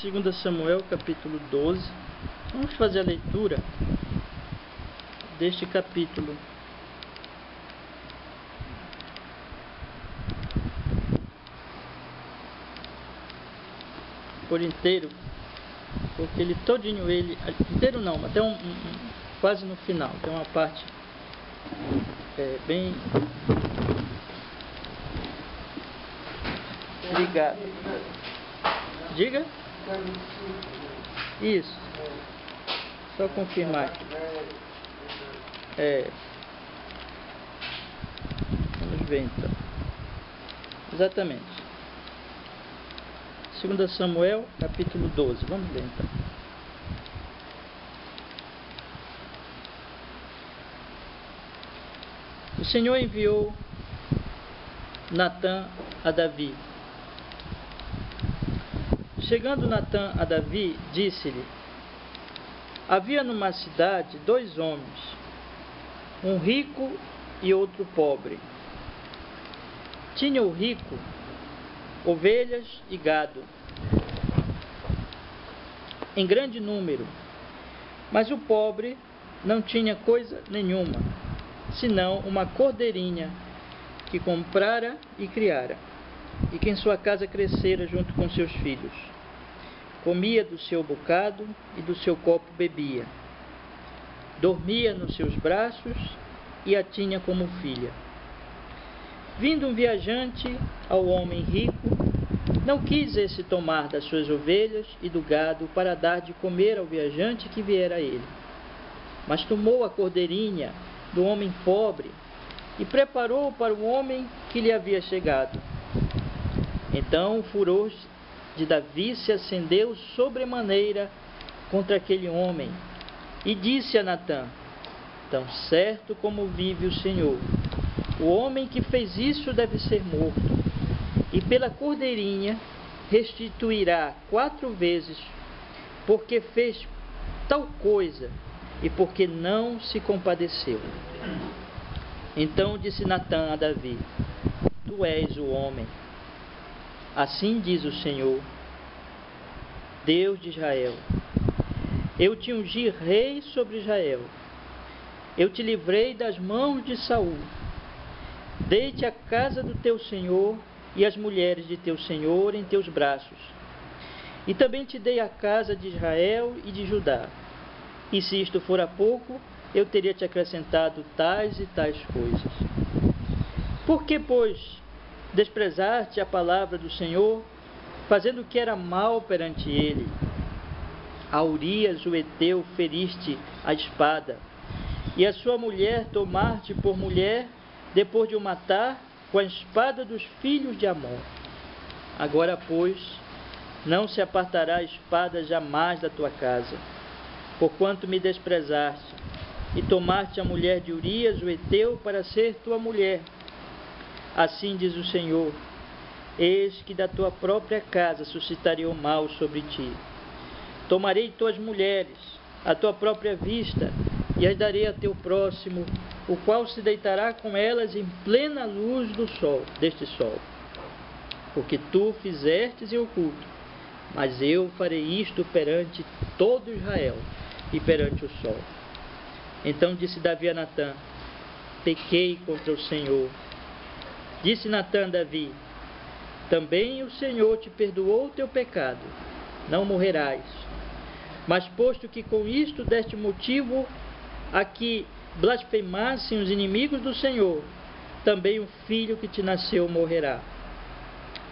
2 Samuel, capítulo 12. Vamos fazer a leitura deste capítulo. Por inteiro, porque ele todinho, inteiro não, até quase no final, tem uma parte bem ligada. Diga? Isso. Só confirmar. Vamos ver então. Exatamente. 2 Samuel, capítulo 12. Vamos ver então. O Senhor enviou Natã a Davi. Chegando Natã a Davi, disse-lhe: havia numa cidade 2 homens, um rico e outro pobre. Tinha o rico ovelhas e gado, em grande número, mas o pobre não tinha coisa nenhuma, senão uma cordeirinha que comprara e criara, e que em sua casa crescera junto com seus filhos. Comia do seu bocado e do seu copo bebia. Dormia nos seus braços e a tinha como filha. Vindo um viajante ao homem rico, não quis esse tomar das suas ovelhas e do gado para dar de comer ao viajante que viera a ele, mas tomou a cordeirinha do homem pobre e preparou para o homem que lhe havia chegado. Então o furor de Davi se acendeu sobremaneira contra aquele homem e disse a Natã: tão certo como vive o Senhor, o homem que fez isso deve ser morto, e pela cordeirinha restituirá 4 vezes, porque fez tal coisa e porque não se compadeceu. Então disse Natã a Davi: tu és o homem. Assim diz o Senhor, Deus de Israel: eu te ungi rei sobre Israel, eu te livrei das mãos de Saul. Dei-te a casa do teu senhor e as mulheres de teu senhor em teus braços. E também te dei a casa de Israel e de Judá. E se isto fora pouco, eu teria te acrescentado tais e tais coisas. Por que, pois, desprezaste a palavra do Senhor, fazendo o que era mal perante ele? A Urias o heteu feriste a espada, e a sua mulher tomaste por mulher, depois de o matar com a espada dos filhos de Amon. Agora, pois, não se apartará a espada jamais da tua casa, porquanto me desprezaste, e tomaste a mulher de Urias o heteu para ser tua mulher. Assim diz o Senhor: eis que da tua própria casa suscitarei o mal sobre ti. Tomarei tuas mulheres à tua própria vista, e as darei a teu próximo, o qual se deitará com elas em plena luz deste sol. Porque tu fizestes em oculto, mas eu farei isto perante todo Israel e perante o sol. Então disse Davi a Natã: pequei contra o Senhor. Disse Natã a Davi: também o Senhor te perdoou o teu pecado, não morrerás. Mas posto que com isto deste motivo a que blasfemassem os inimigos do Senhor, também o filho que te nasceu morrerá.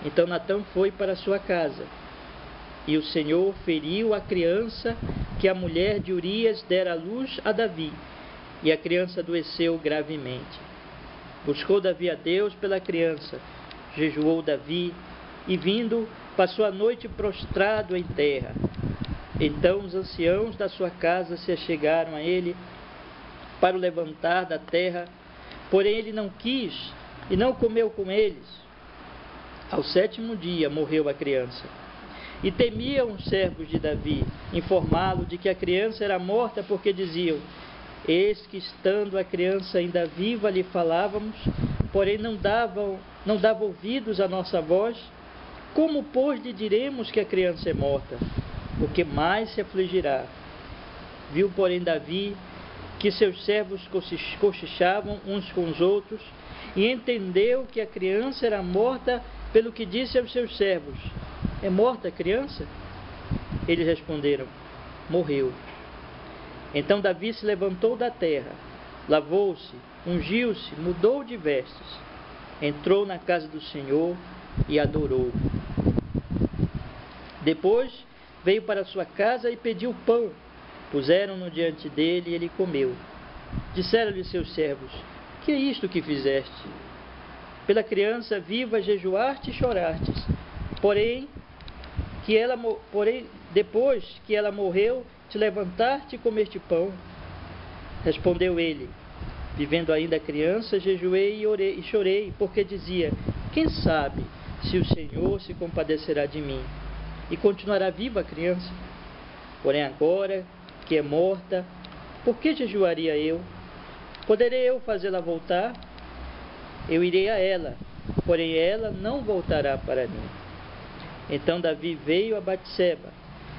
Então Natã foi para sua casa, e o Senhor feriu a criança que a mulher de Urias dera à luz a Davi, e a criança adoeceu gravemente. Buscou Davi a Deus pela criança, jejuou Davi, e vindo, passou a noite prostrado em terra. Então os anciãos da sua casa se achegaram a ele para o levantar da terra, porém ele não quis e não comeu com eles. Ao 7º dia morreu a criança. E temiam os servos de Davi informá-lo de que a criança era morta, porque diziam: eis que estando a criança ainda viva lhe falávamos, porém não dava ouvidos à nossa voz. como, pois, lhe diremos que a criança é morta? Porque mais se afligirá. Viu, porém, Davi que seus servos cochichavam uns com os outros, e entendeu que a criança era morta, pelo que disse aos seus servos: é morta a criança? Eles responderam: morreu. Então Davi se levantou da terra, lavou-se, ungiu-se, mudou de vestes, entrou na casa do Senhor e adorou. Depois veio para sua casa e pediu pão. Puseram-no diante dele e ele comeu. Disseram-lhe seus servos: que é isto que fizeste? Pela criança viva jejuaste e chorastes. Porém, depois que ela morreu, te levantaste e comeste pão. Respondeu ele: vivendo ainda a criança, jejuei e orei e chorei, porque dizia: quem sabe se o Senhor se compadecerá de mim e continuará viva a criança? Porém agora que é morta, por que jejuaria eu? Poderei eu fazê-la voltar? Eu irei a ela, porém ela não voltará para mim. Então Davi veio a Batseba,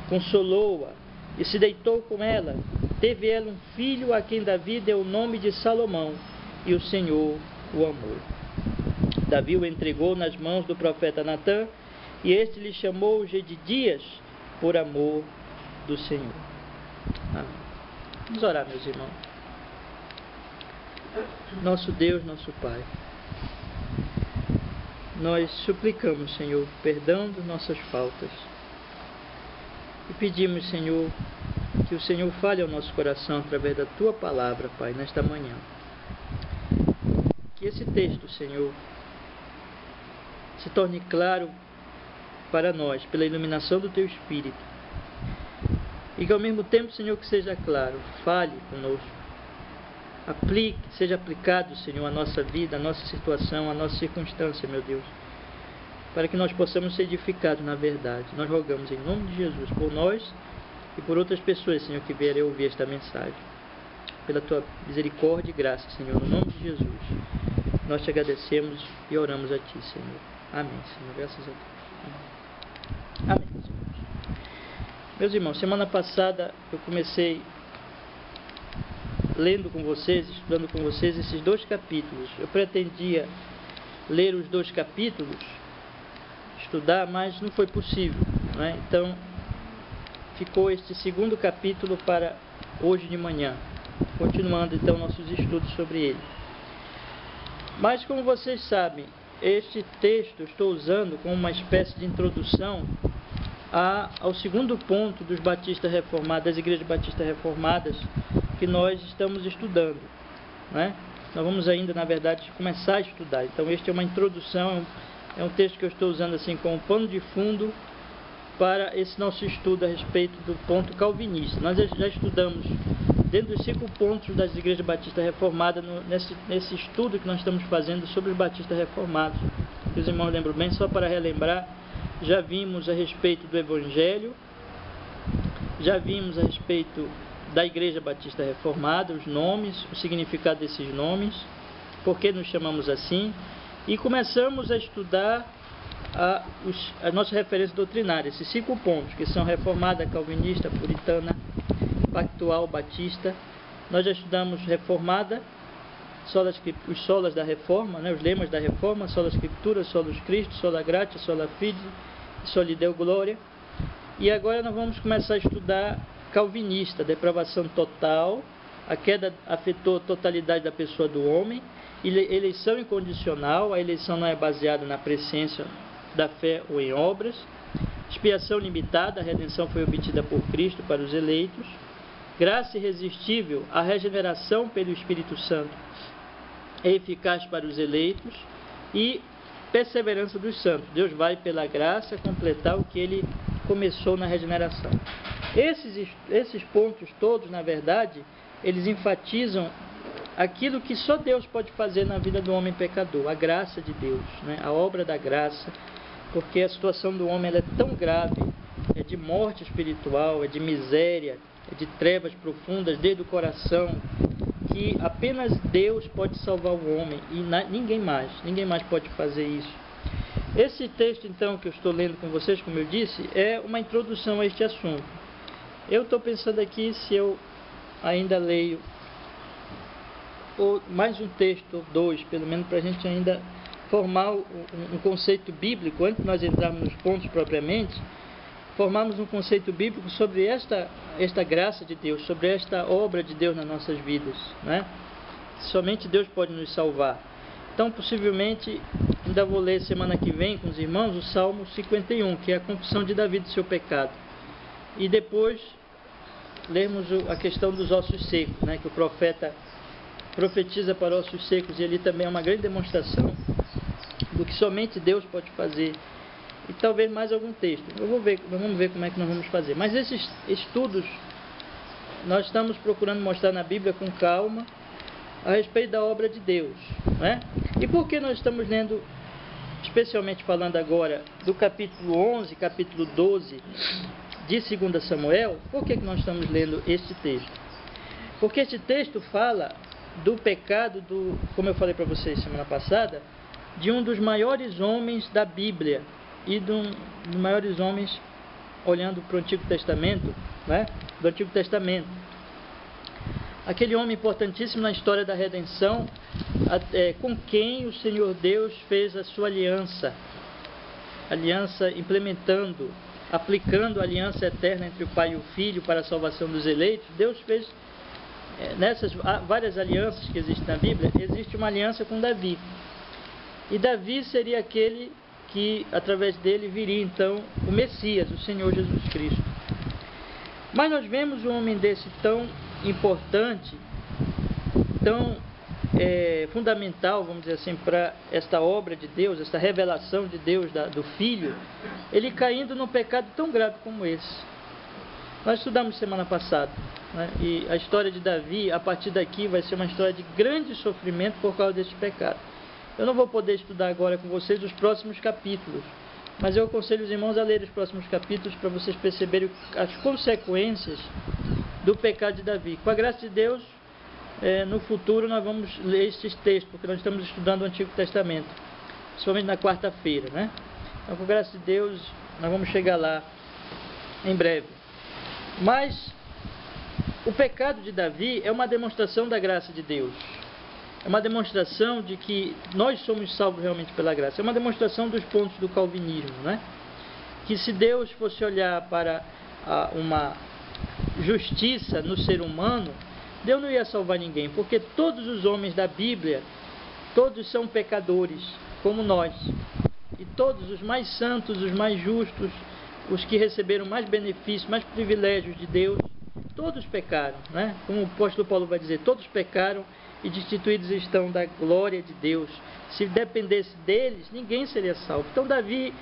consolou-a e se deitou com ela. Teve ela um filho, a quem Davi deu o nome de Salomão, e o Senhor o amou. Davi o entregou nas mãos do profeta Natã, e este lhe chamou Jedidias, por amor do Senhor. Amém. Vamos orar, meus irmãos. Nosso Deus, nosso Pai, nós suplicamos, Senhor, perdão de nossas faltas, e pedimos, Senhor, que o Senhor fale ao nosso coração através da Tua palavra, Pai, nesta manhã. Que esse texto, Senhor, se torne claro para nós, pela iluminação do Teu Espírito, e que ao mesmo tempo, Senhor, que seja claro, fale conosco, seja aplicado, Senhor, à nossa vida, à nossa situação, à nossa circunstância, meu Deus, para que nós possamos ser edificados na verdade. Nós rogamos em nome de Jesus, por nós e por outras pessoas, Senhor, que vierem ouvir esta mensagem. Pela Tua misericórdia e graça, Senhor, no nome de Jesus, nós Te agradecemos e oramos a Ti, Senhor. Amém, Senhor, graças a Deus. Amém, meus irmãos. Meus irmãos, semana passada eu comecei lendo com vocês, estudando com vocês esses 2 capítulos. Eu pretendia ler os 2 capítulos, estudar, mas não foi possível, né? Então, ficou este 2º capítulo para hoje de manhã, continuando então nossos estudos sobre ele. Mas, como vocês sabem, este texto eu estou usando como uma espécie de introdução ao 2º ponto dos batistas reformados, das igrejas batistas reformadas, que nós estamos estudando, né? Nós vamos ainda, na verdade, começar a estudar. Então, este é uma introdução, é um texto que eu estou usando assim como pano de fundo para esse nosso estudo a respeito do ponto calvinista. Nós já estudamos dentro dos 5 pontos das igrejas batistas reformadas, nesse estudo que nós estamos fazendo sobre os batistas reformados. Os irmãos lembram bem, só para relembrar, já vimos a respeito do Evangelho, já vimos a respeito da Igreja Batista Reformada, os nomes, o significado desses nomes, por que nos chamamos assim, e começamos a estudar a nossa referência doutrinária, esses 5 pontos, que são reformada, calvinista, puritana, pactual, batista. Nós já estudamos reformada, os solas da reforma, né, os lemas da reforma, sola Escritura, solus Christo, sola gratia, sola fide, soli Deo gloria. E agora nós vamos começar a estudar calvinista, depravação total, a queda afetou a totalidade da pessoa do homem, eleição incondicional, a eleição não é baseada na presciência da fé ou em obras, expiação limitada, a redenção foi obtida por Cristo para os eleitos, graça irresistível, a regeneração pelo Espírito Santo é eficaz para os eleitos, e perseverança dos santos. Deus vai pela graça completar o que Ele começou na regeneração. Esses pontos todos, na verdade, eles enfatizam aquilo que só Deus pode fazer na vida do homem pecador, a graça de Deus, né? A obra da graça, porque a situação do homem ela é tão grave, é de morte espiritual, é de miséria, é de trevas profundas desde o coração, que apenas Deus pode salvar o homem e ninguém mais pode fazer isso. Esse texto, então, que eu estou lendo com vocês, como eu disse, é uma introdução a este assunto. Eu estou pensando aqui se eu ainda leio mais um texto, ou dois, pelo menos, para a gente ainda formar um conceito bíblico, antes de nós entrarmos nos pontos propriamente, formarmos um conceito bíblico sobre esta graça de Deus, sobre esta obra de Deus nas nossas vidas, né? Somente Deus pode nos salvar. Então, possivelmente, ainda vou ler semana que vem com os irmãos o Salmo 51, que é a confissão de Davi do seu pecado. E depois lermos a questão dos ossos secos, né? Que o profeta profetiza para ossos secos, e ali também é uma grande demonstração do que somente Deus pode fazer. E talvez mais algum texto. Vamos ver como é que nós vamos fazer. Mas esses estudos nós estamos procurando mostrar na Bíblia com calma a respeito da obra de Deus, né? E por que nós estamos lendo, especialmente falando agora do capítulo 11, capítulo 12 de 2 Samuel, por que nós estamos lendo este texto? Porque este texto fala do pecado, como eu falei para vocês semana passada, de um dos maiores homens da Bíblia e dos maiores homens, olhando para o Antigo Testamento, né? Do Antigo Testamento. Aquele homem importantíssimo na história da redenção, com quem o Senhor Deus fez a sua aliança implementando, aplicando a aliança eterna entre o Pai e o Filho para a salvação dos eleitos. Deus fez, nessas várias alianças que existem na Bíblia, existe uma aliança com Davi. E Davi seria aquele que, através dele, viria então o Messias, o Senhor Jesus Cristo. Mas nós vemos um homem desse tão importante, tão fundamental, vamos dizer assim, para esta obra de Deus, esta revelação de Deus do Filho, ele caindo num pecado tão grave como esse. Nós estudamos semana passada, né? E a história de Davi, a partir daqui, vai ser uma história de grande sofrimento por causa desse pecado. Eu não vou poder estudar agora com vocês os próximos capítulos, mas eu aconselho os irmãos a lerem os próximos capítulos para vocês perceberem as consequências do pecado de Davi. Com a graça de Deus, no futuro nós vamos ler esses textos, porque nós estamos estudando o Antigo Testamento, principalmente na quarta-feira, né? Então, com a graça de Deus, nós vamos chegar lá em breve. Mas o pecado de Davi é uma demonstração da graça de Deus. É uma demonstração de que nós somos salvos realmente pela graça. É uma demonstração dos pontos do calvinismo, né? Que se Deus fosse olhar para uma justiça no ser humano, Deus não ia salvar ninguém, porque todos os homens da Bíblia, todos são pecadores, como nós. E todos os mais santos, os mais justos, os que receberam mais benefícios, mais privilégios de Deus, todos pecaram, né? Como o apóstolo Paulo vai dizer, todos pecaram e destituídos estão da glória de Deus. Se dependesse deles, ninguém seria salvo. Então Davi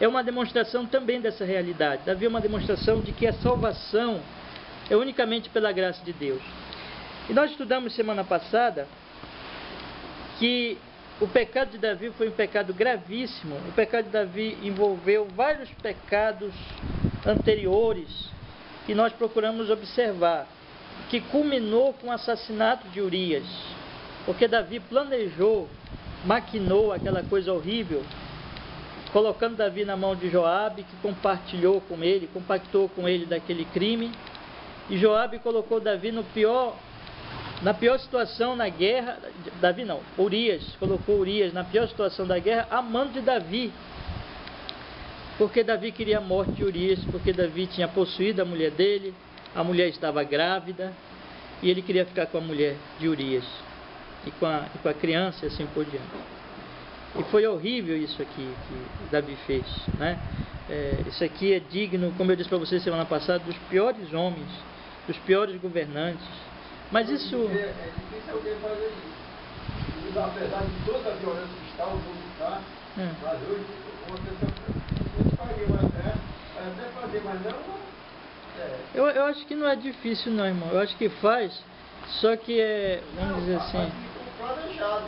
é uma demonstração também dessa realidade. Davi é uma demonstração de que a salvação é unicamente pela graça de Deus. E nós estudamos semana passada que o pecado de Davi foi um pecado gravíssimo. O pecado de Davi envolveu vários pecados anteriores que nós procuramos observar, que culminou com o assassinato de Urias, porque Davi planejou, maquinou aquela coisa horrível, colocando Davi na mão de Joabe, que compartilhou com ele, compactou com ele daquele crime, e Joabe colocou Davi na pior situação na guerra. Urias colocou Urias na pior situação da guerra, a mando de Davi, porque Davi queria a morte de Urias, porque Davi tinha possuído a mulher dele, a mulher estava grávida, e ele queria ficar com a mulher de Urias, e com a criança e assim por diante. E foi horrível isso aqui que Davi fez, né? Isso aqui é digno, como eu disse para vocês semana passada, dos piores homens, dos piores governantes. Mas isso... É difícil alguém fazer isso. E, apesar de toda a violência que está, o mundo está, mas hoje, uma pessoa faria até fazer, mas não... Eu acho que não é difícil não, irmão. Eu acho que faz, só que vamos dizer assim... planejado.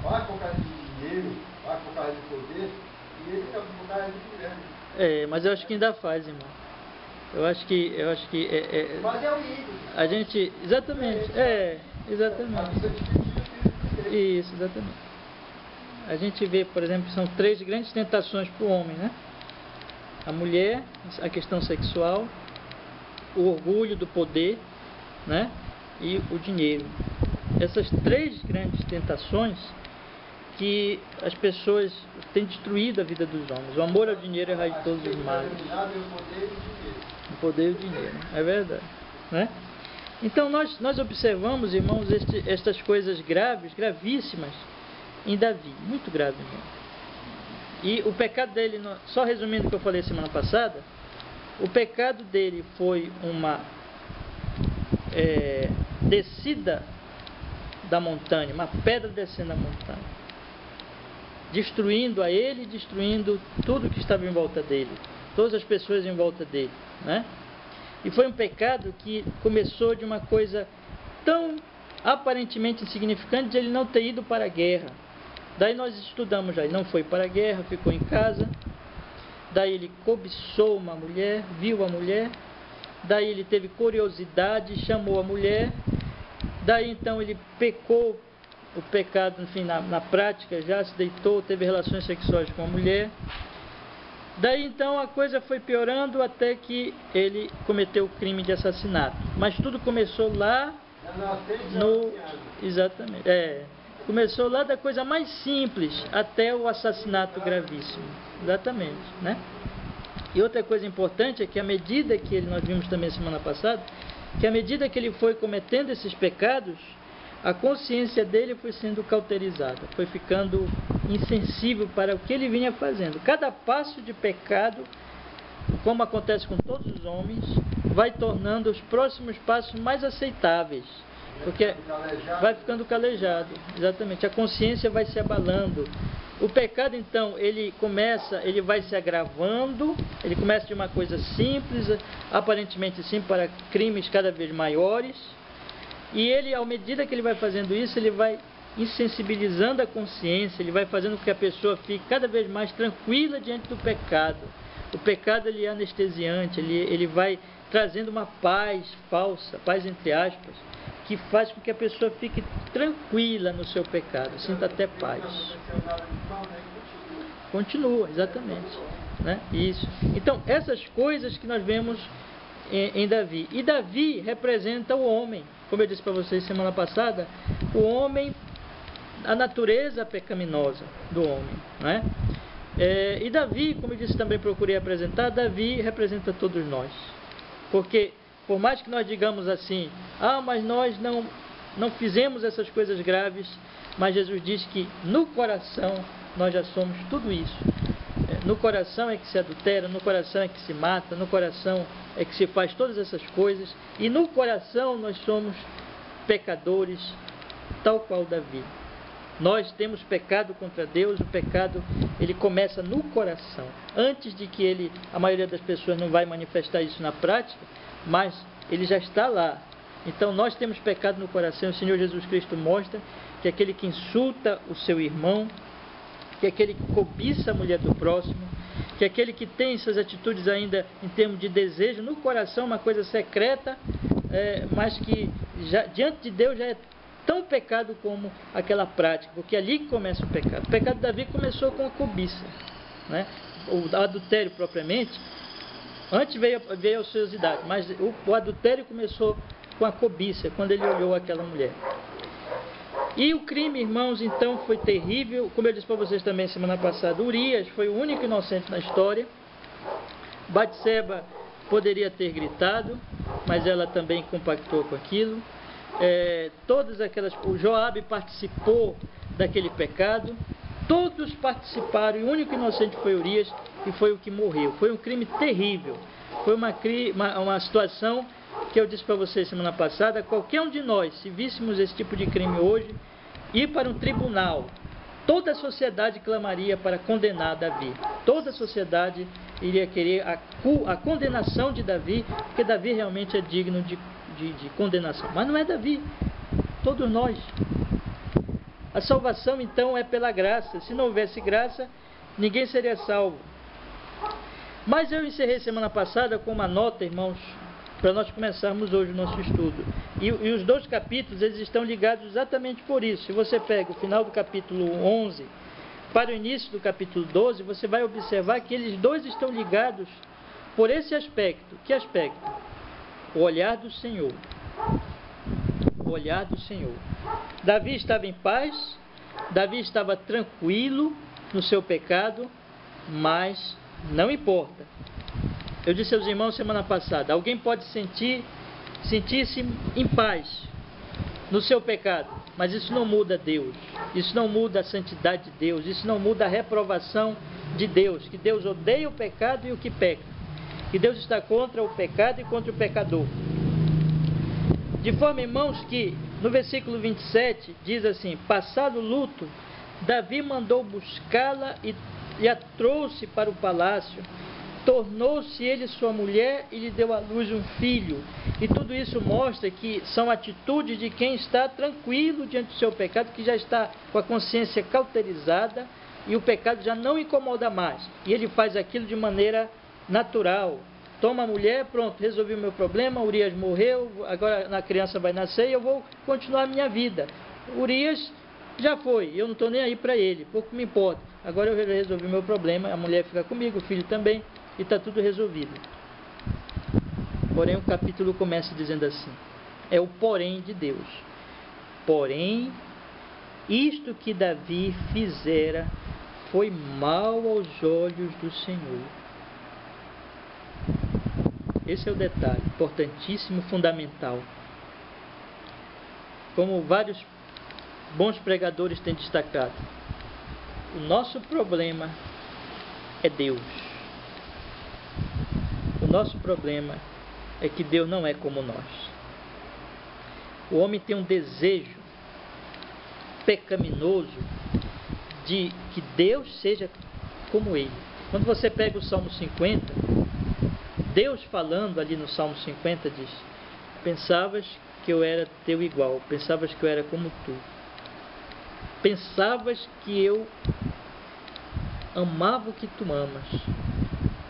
Vai por causa de dinheiro, vai por causa de poder, e ele está por causa de grande. Mas eu acho que ainda faz, irmão. Eu acho que mas é o ídolo. A gente... Exatamente. Exatamente. Isso, exatamente. A gente vê, por exemplo, são 3 grandes tentações para o homem, né? A mulher, a questão sexual, o orgulho do poder, né? E o dinheiro. Essas 3 grandes tentações que as pessoas têm destruído a vida dos homens. O amor ao dinheiro é a raiz de todos os males. O poder e o dinheiro, é verdade, né? Então nós observamos, irmãos, estas coisas graves, gravíssimas em Davi, muito grave, irmão. E o pecado dele, só resumindo o que eu falei semana passada, o pecado dele foi uma descida da montanha, uma pedra descendo a montanha, destruindo a ele, destruindo tudo que estava em volta dele, todas as pessoas em volta dele, né? E foi um pecado que começou de uma coisa tão aparentemente insignificante de ele não ter ido para a guerra. Daí nós estudamos já, ele não foi para a guerra, ficou em casa. Daí ele cobiçou uma mulher, viu a mulher. Daí ele teve curiosidade, chamou a mulher. Daí então ele pecou o pecado, enfim, na prática, já se deitou, teve relações sexuais com a mulher. Daí então a coisa foi piorando até que ele cometeu o crime de assassinato. Mas tudo começou lá no... Exatamente. Começou lá da coisa mais simples até o assassinato gravíssimo. Exatamente, né? E outra coisa importante é que à medida que nós vimos também semana passada, que à medida que ele foi cometendo esses pecados, a consciência dele foi sendo cauterizada, foi ficando insensível para o que ele vinha fazendo. Cada passo de pecado, como acontece com todos os homens, vai tornando os próximos passos mais aceitáveis, porque vai ficando calejado, exatamente, a consciência vai se abalando. O pecado então, ele vai se agravando, ele começa de uma coisa simples, aparentemente simples, para crimes cada vez maiores. E ele, à medida que ele vai fazendo isso, ele vai insensibilizando a consciência, ele vai fazendo com que a pessoa fique cada vez mais tranquila diante do pecado. O pecado, ele é anestesiante, ele vai trazendo uma paz falsa, paz entre aspas, que faz com que a pessoa fique tranquila no seu pecado, sinta até paz. Continua, exatamente, né? Isso. Então, essas coisas que nós vemos em Davi. E Davi representa o homem, como eu disse para vocês semana passada, o homem, a natureza pecaminosa do homem, né? E Davi, como eu disse, também procurei apresentar, Davi representa todos nós, porque por mais que nós digamos assim, mas nós não fizemos essas coisas graves, mas Jesus diz que no coração nós já somos tudo isso. No coração é que se adultera, no coração é que se mata, no coração é que se faz todas essas coisas, e no coração nós somos pecadores, tal qual Davi. Nós temos pecado contra Deus, o pecado ele começa no coração. Antes de que a maioria das pessoas não vai manifestar isso na prática, mas ele já está lá. Então nós temos pecado no coração. O Senhor Jesus Cristo mostra que aquele que insulta o seu irmão, que aquele que cobiça a mulher do próximo, que aquele que tem essas atitudes ainda em termos de desejo, no coração uma coisa secreta, mas que já, diante de Deus já é tão pecado como aquela prática, porque é ali que começa o pecado. O pecado de Davi começou com a cobiça, né? O adultério propriamente, antes veio a ociosidade, mas o adultério começou com a cobiça, quando ele olhou aquela mulher. E o crime, irmãos, então foi terrível. Como eu disse para vocês também semana passada, Urias foi o único inocente na história. Batseba poderia ter gritado, mas ela também compactou com aquilo. O Joabe participou daquele pecado. Todos participaram, e o único inocente foi Urias, e foi o que morreu. Foi um crime terrível. Foi uma situação que eu disse para vocês semana passada. Qualquer um de nós, se víssemos esse tipo de crime hoje, ir para um tribunal, toda a sociedade clamaria para condenar Davi. Toda a sociedade iria querer a condenação de Davi, porque Davi realmente é digno de condenação. Mas não é Davi, todos nós. A salvação então é pela graça. Se não houvesse graça, ninguém seria salvo. Mas eu encerrei semana passada com uma nota, irmãos, para nós começarmos hoje o nosso estudo. E os 2 capítulos, eles estão ligados exatamente por isso. Se você pega o final do capítulo 11 para o início do capítulo 12, você vai observar que eles 2 estão ligados por esse aspecto. Que aspecto? O olhar do Senhor. O olhar do Senhor. Davi estava em paz, Davi estava tranquilo no seu pecado, mas não importa. Eu disse aos irmãos semana passada, alguém pode sentir-se em paz no seu pecado, mas isso não muda Deus, isso não muda a santidade de Deus, isso não muda a reprovação de Deus, que Deus odeia o pecado e o que peca, que Deus está contra o pecado e contra o pecador. De forma, irmãos, que no versículo 27 diz assim: passado o luto, Davi mandou buscá-la e a trouxe para o palácio. Tornou-se ele sua mulher e lhe deu à luz um filho. E tudo isso mostra que são atitudes de quem está tranquilo diante do seu pecado, que já está com a consciência cauterizada e o pecado já não incomoda mais. E ele faz aquilo de maneira natural. Toma a mulher, pronto, resolvi o meu problema, Urias morreu, agora a criança vai nascer e eu vou continuar a minha vida. Urias já foi, eu não estou nem aí para ele, pouco me importa. Agora eu resolvi o meu problema, a mulher fica comigo, o filho também, e está tudo resolvido. Porém o capítulo começa dizendo assim, é o porém de Deus. Porém, isto que Davi fizera foi mal aos olhos do Senhor. Esse é o detalhe, importantíssimo, fundamental. Como vários bons pregadores têm destacado, o nosso problema é Deus. O nosso problema é que Deus não é como nós. O homem tem um desejo pecaminoso de que Deus seja como ele. Quando você pega o Salmo 50, Deus falando ali no Salmo 50 diz: pensavas que eu era teu igual, pensavas que eu era como tu, pensavas que eu amava o que tu amas,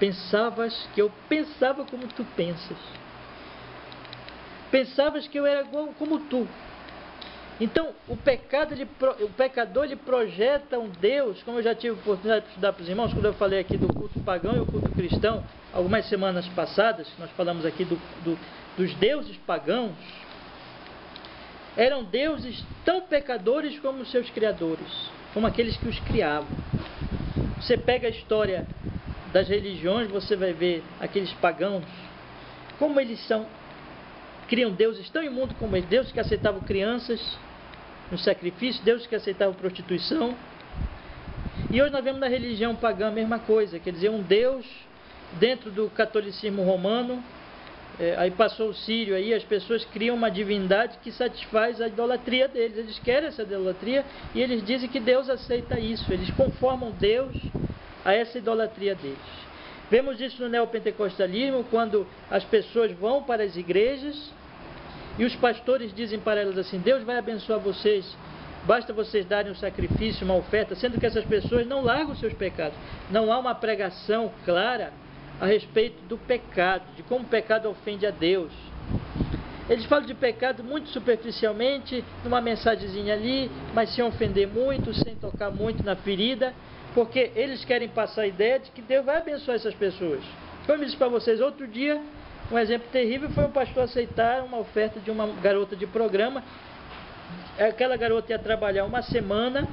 pensavas que eu pensava como tu pensas, pensavas que eu era igual como tu. Então o pecador ele projeta um Deus, como eu já tive a oportunidade de estudar para os irmãos, quando eu falei aqui do culto pagão e o culto cristão, algumas semanas passadas, nós falamos aqui dos deuses pagãos. Eram deuses tão pecadores como os seus criadores, como aqueles que os criavam. Você pega a história das religiões, você vai ver aqueles pagãos, como eles criam deuses tão imundos como eles, deuses que aceitavam crianças no sacrifício, deuses que aceitavam prostituição. E hoje nós vemos na religião pagã a mesma coisa, quer dizer, um Deus dentro do catolicismo romano, aí passou o Sírio, aí as pessoas criam uma divindade que satisfaz a idolatria deles, eles querem essa idolatria e eles dizem que Deus aceita isso, eles conformam Deus a essa idolatria deles. Vemos isso no neopentecostalismo, quando as pessoas vão para as igrejas e os pastores dizem para elas assim: Deus vai abençoar vocês, basta vocês darem um sacrifício, uma oferta, sendo que essas pessoas não largam os seus pecados. Não há uma pregação clara a respeito do pecado, de como o pecado ofende a Deus. Eles falam de pecado muito superficialmente, numa mensagenzinha ali, mas sem ofender muito, sem tocar muito na ferida, porque eles querem passar a ideia de que Deus vai abençoar essas pessoas. Como eu disse para vocês outro dia, um exemplo terrível foi um pastor aceitar uma oferta de uma garota de programa. Aquela garota ia trabalhar uma semana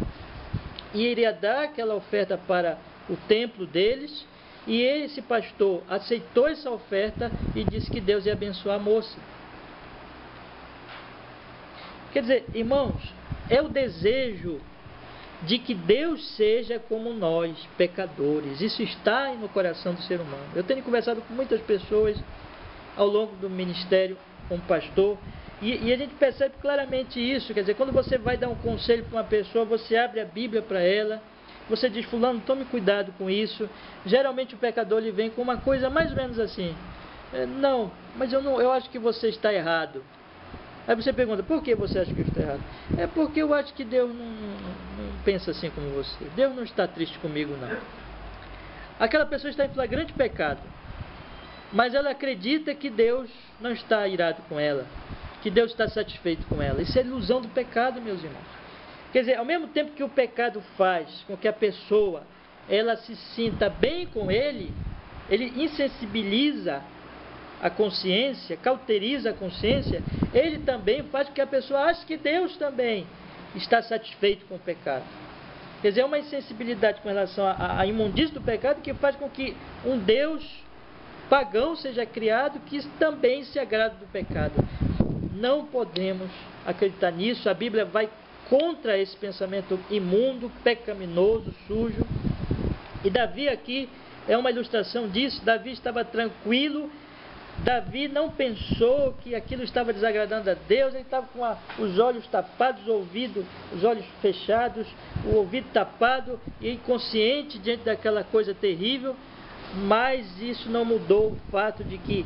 e iria dar aquela oferta para o templo deles, e esse pastor aceitou essa oferta e disse que Deus ia abençoar a moça. Quer dizer, irmãos, é o desejo de que Deus seja como nós, pecadores. Isso está no coração do ser humano. Eu tenho conversado com muitas pessoas ao longo do ministério como pastor, e a gente percebe claramente isso. Quer dizer, quando você vai dar um conselho para uma pessoa, você abre a Bíblia para ela, você diz: fulano, tome cuidado com isso. Geralmente o pecador ele vem com uma coisa mais ou menos assim: não, mas eu acho que você está errado. Aí você pergunta: por que você acha que eu estou errado? É porque eu acho que Deus não pensa assim como você. Deus não está triste comigo, não. Aquela pessoa está em flagrante pecado. mas ela acredita que Deus não está irado com ela, que Deus está satisfeito com ela. Isso é ilusão do pecado, meus irmãos. Quer dizer, ao mesmo tempo que o pecado faz com que a pessoa ela se sinta bem com ele insensibiliza a consciência, cauteriza a consciência, ele também faz com que a pessoa ache que Deus também está satisfeito com o pecado. Quer dizer, é uma insensibilidade com relação à imundícia do pecado que faz com que um Deus pagão seja criado que também se agrada do pecado. Não podemos acreditar nisso. A Bíblia vai contra esse pensamento imundo, pecaminoso, sujo. E Davi aqui é uma ilustração disso. Davi estava tranquilo. Davi não pensou que aquilo estava desagradando a Deus. Ele estava com os olhos tapados, os olhos fechados, o ouvido tapado e inconsciente diante daquela coisa terrível. Mas isso não mudou o fato de que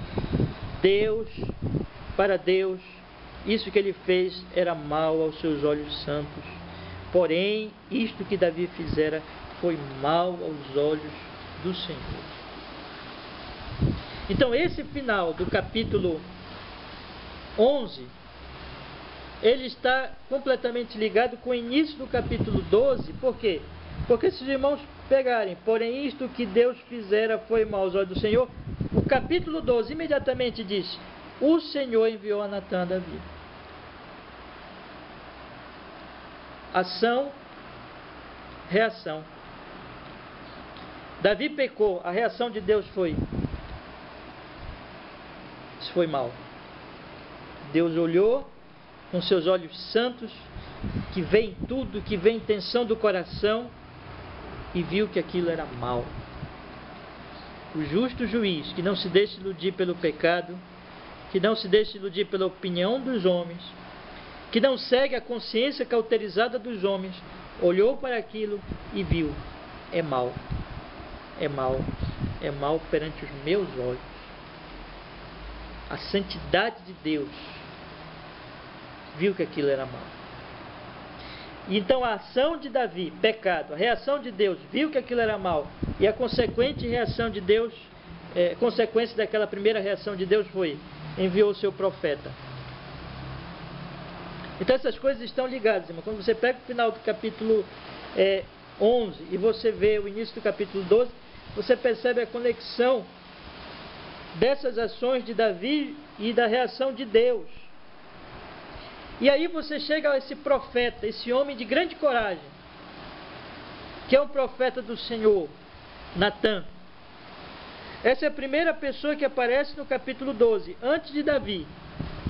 para Deus, isso que ele fez era mal aos seus olhos santos. Porém, isto que Davi fizera foi mal aos olhos do Senhor. Então, esse final do capítulo 11, ele está completamente ligado com o início do capítulo 12. Por quê? Porque se os irmãos pegarem, porém isto que Deus fizera foi mal aos olhos do Senhor, o capítulo 12 imediatamente diz: o Senhor enviou a Natã a Davi. Ação, reação. Davi pecou, a reação de Deus foi: isso foi mal. Deus olhou com seus olhos santos, que veem tudo, que vê a intenção do coração, e viu que aquilo era mal. O justo juiz, que não se deixa iludir pelo pecado, que não se deixa iludir pela opinião dos homens, que não segue a consciência cauterizada dos homens, olhou para aquilo e viu: é mal, é mal, é mal perante os meus olhos. A santidade de Deus viu que aquilo era mal. Então a ação de Davi, pecado, a reação de Deus, viu que aquilo era mal, e a consequente reação de Deus, consequência daquela primeira reação de Deus foi: enviou o seu profeta. Então essas coisas estão ligadas, irmão. Quando você pega o final do capítulo 11 e você vê o início do capítulo 12, você percebe a conexão dessas ações de Davi e da reação de Deus. E aí você chega a esse profeta, esse homem de grande coragem, que é um profeta do Senhor, Natã. Essa é a primeira pessoa que aparece no capítulo 12, antes de Davi,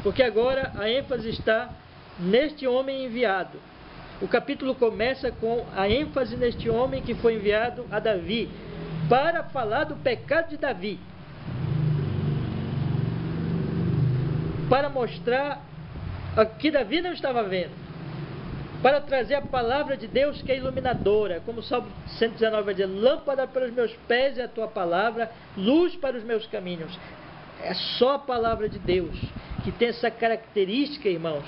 porque agora a ênfase está neste homem enviado. O capítulo começa com a ênfase neste homem que foi enviado a Davi, para falar do pecado de Davi, para mostrar que Davi não estava vendo, para trazer a palavra de Deus que é iluminadora, como o Salmo 119 vai dizer: lâmpada para os meus pés é a tua palavra, luz para os meus caminhos. É só a palavra de Deus que tem essa característica, irmãos,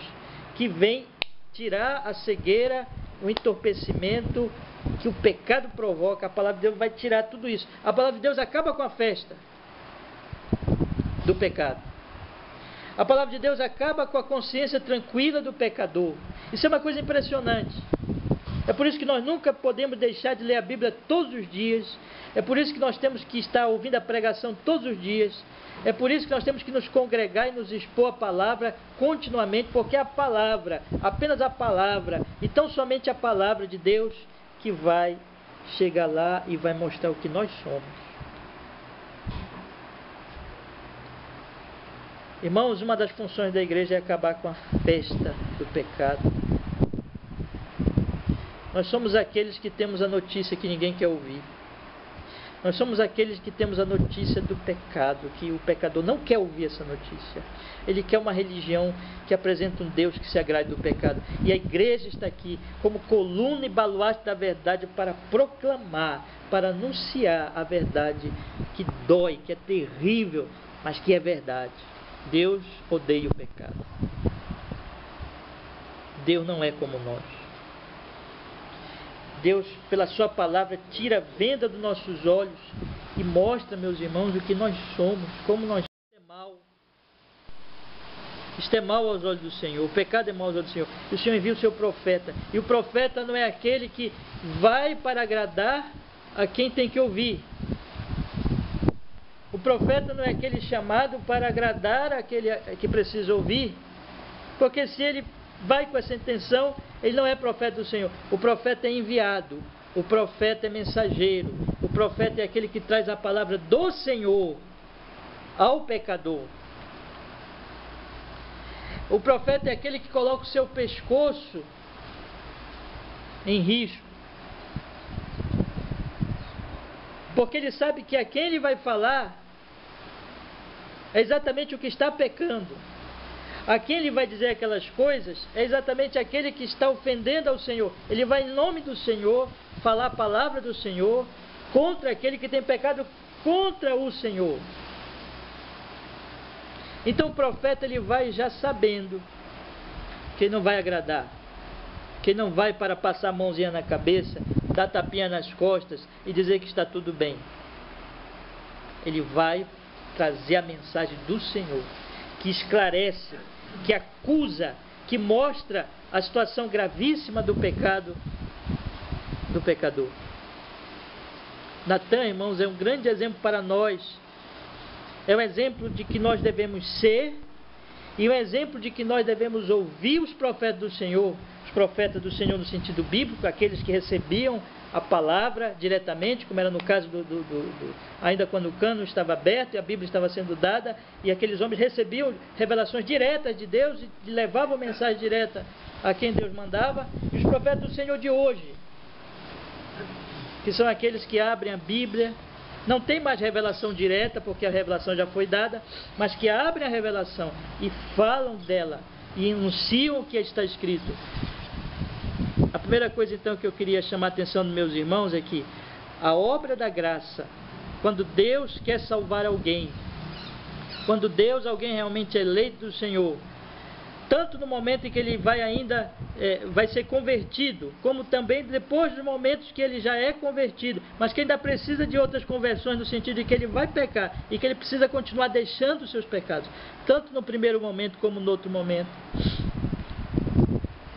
que vem tirar a cegueira, o entorpecimento que o pecado provoca. A palavra de Deus vai tirar tudo isso. A palavra de Deus acaba com a festa do pecado. A palavra de Deus acaba com a consciência tranquila do pecador. Isso é uma coisa impressionante. É por isso que nós nunca podemos deixar de ler a Bíblia todos os dias. É por isso que nós temos que estar ouvindo a pregação todos os dias. É por isso que nós temos que nos congregar e nos expor a palavra continuamente, porque é a palavra, apenas a palavra, e tão somente a palavra de Deus, que vai chegar lá e vai mostrar o que nós somos. Irmãos, uma das funções da igreja é acabar com a festa do pecado. Nós somos aqueles que temos a notícia que ninguém quer ouvir. Nós somos aqueles que temos a notícia do pecado, que o pecador não quer ouvir essa notícia. Ele quer uma religião que apresenta um Deus que se agrade do pecado. E a igreja está aqui como coluna e baluarte da verdade para proclamar, para anunciar a verdade que dói, que é terrível, mas que é verdade. Deus odeia o pecado. Deus não é como nós. Deus, pela sua palavra, tira a venda dos nossos olhos e mostra, meus irmãos, o que nós somos, como nós somos mal. Isto é mal aos olhos do Senhor, o pecado é mal aos olhos do Senhor. E o Senhor envia o seu profeta, e o profeta não é aquele que vai para agradar a quem tem que ouvir. O profeta não é aquele chamado para agradar aquele que precisa ouvir, porque se ele vai com essa intenção, ele não é profeta do Senhor. O profeta é enviado, o profeta é mensageiro, o profeta é aquele que traz a palavra do Senhor ao pecador. O profeta é aquele que coloca o seu pescoço em risco, porque ele sabe que a quem ele vai falar é exatamente o que está pecando. A quem ele vai dizer aquelas coisas é exatamente aquele que está ofendendo ao Senhor. Ele vai em nome do Senhor falar a palavra do Senhor contra aquele que tem pecado contra o Senhor. Então o profeta ele vai já sabendo que ele não vai agradar, que ele não vai para passar a mãozinha na cabeça, dar tapinha nas costas e dizer que está tudo bem. Ele vai trazer a mensagem do Senhor, que esclarece, que acusa, que mostra a situação gravíssima do pecado do pecador. Natan, irmãos, é um grande exemplo para nós. É um exemplo de que nós devemos ser e um exemplo de que nós devemos ouvir os profetas do Senhor. Os profetas do Senhor no sentido bíblico, aqueles que recebiam a palavra diretamente, como era no caso ainda quando o cânon estava aberto e a Bíblia estava sendo dada, e aqueles homens recebiam revelações diretas de Deus e levavam mensagem direta a quem Deus mandava. E os profetas do Senhor de hoje, que são aqueles que abrem a Bíblia, não tem mais revelação direta, porque a revelação já foi dada, mas que abrem a revelação e falam dela e anunciam o que está escrito. A primeira coisa então que eu queria chamar a atenção dos meus irmãos é que a obra da graça, quando Deus quer salvar alguém, quando alguém realmente é eleito do Senhor, tanto no momento em que ele vai ainda vai ser convertido, como também depois dos momentos que ele já é convertido, mas que ainda precisa de outras conversões, no sentido de que ele vai pecar e que ele precisa continuar deixando os seus pecados, tanto no primeiro momento como no outro momento.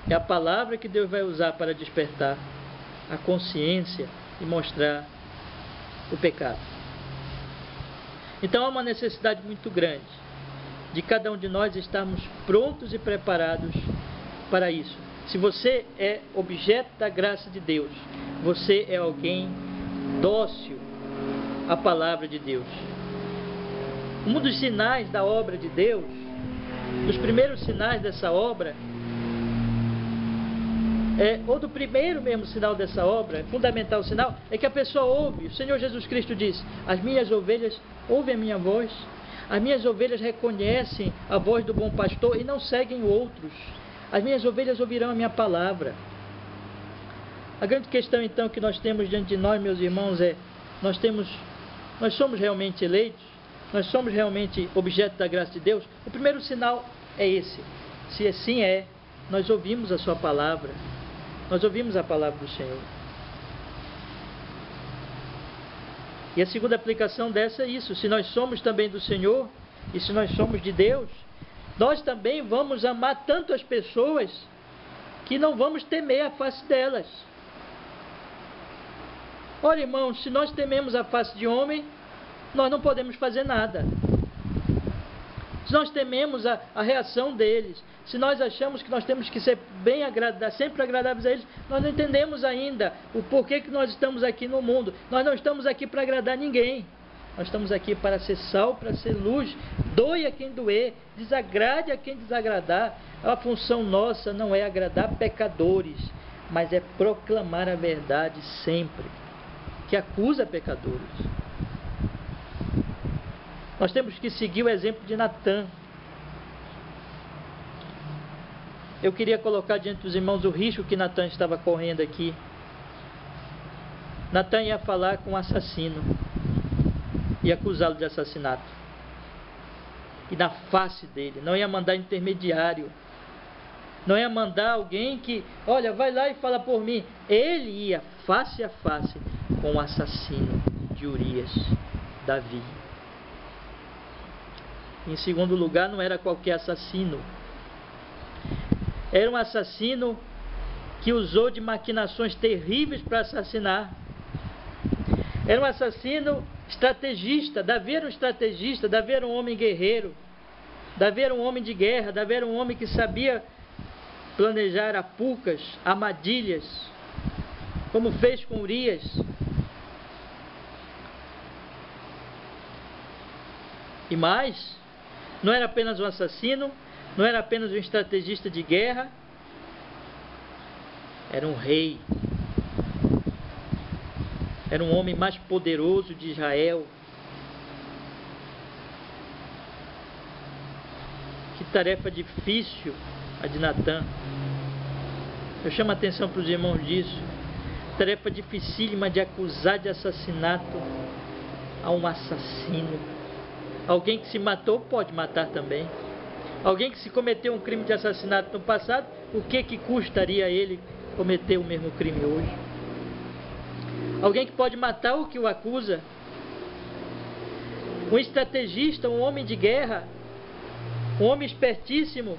É a palavra que Deus vai usar para despertar a consciência e mostrar o pecado. Então há uma necessidade muito grande de cada um de nós estarmos prontos e preparados para isso. Se você é objeto da graça de Deus, você é alguém dócil à palavra de Deus. Um dos sinais da obra de Deus, dos primeiros sinais dessa obra, ou do primeiro mesmo sinal dessa obra, fundamental sinal, é que a pessoa ouve. O Senhor Jesus Cristo diz: as minhas ovelhas ouvem a minha voz, as minhas ovelhas reconhecem a voz do bom pastor e não seguem outros. As minhas ovelhas ouvirão a minha palavra. A grande questão então que nós temos diante de nós, meus irmãos, é: nós somos realmente eleitos? Nós somos realmente objeto da graça de Deus? O primeiro sinal é esse. Se assim é, nós ouvimos a sua palavra. Nós ouvimos a palavra do Senhor. E a segunda aplicação dessa é isso: se nós somos também do Senhor, e se nós somos de Deus, nós também vamos amar tanto as pessoas que não vamos temer a face delas. Ora, irmãos, se nós tememos a face de homem, nós não podemos fazer nada. Se nós tememos a reação deles, se nós achamos que nós temos que ser sempre agradáveis a eles, nós não entendemos ainda o porquê que nós estamos aqui no mundo. Nós não estamos aqui para agradar ninguém. Nós estamos aqui para ser sal, para ser luz. Doe a quem doer, desagrade a quem desagradar. A função nossa não é agradar pecadores, mas é proclamar a verdade sempre, que acusa pecadores. Nós temos que seguir o exemplo de Natan. Eu queria colocar diante dos irmãos o risco que Natan estava correndo aqui. Natan ia falar com o assassino e acusá-lo de assassinato. E na face dele, não ia mandar intermediário. Não ia mandar alguém que, olha, vai lá e fala por mim. Ele ia face a face com o assassino de Urias, Davi. Em segundo lugar, não era qualquer assassino. Era um assassino que usou de maquinações terríveis para assassinar. Era um assassino estrategista. Davi era um estrategista, Davi era um homem guerreiro, Davi era um homem de guerra, Davi era um homem que sabia planejar arapucas, armadilhas, como fez com Urias. E mais, não era apenas um assassino, não era apenas um estrategista de guerra, era um rei. Era um homem mais poderoso de Israel. Que tarefa difícil a de Natã. Eu chamo a atenção para os irmãos disso. Tarefa dificílima de acusar de assassinato a um assassino. Alguém que se matou pode matar também. Alguém que se cometeu um crime de assassinato no passado, o que custaria a ele cometer o mesmo crime hoje? Alguém que pode matar o que o acusa. Um estrategista, um homem de guerra, um homem espertíssimo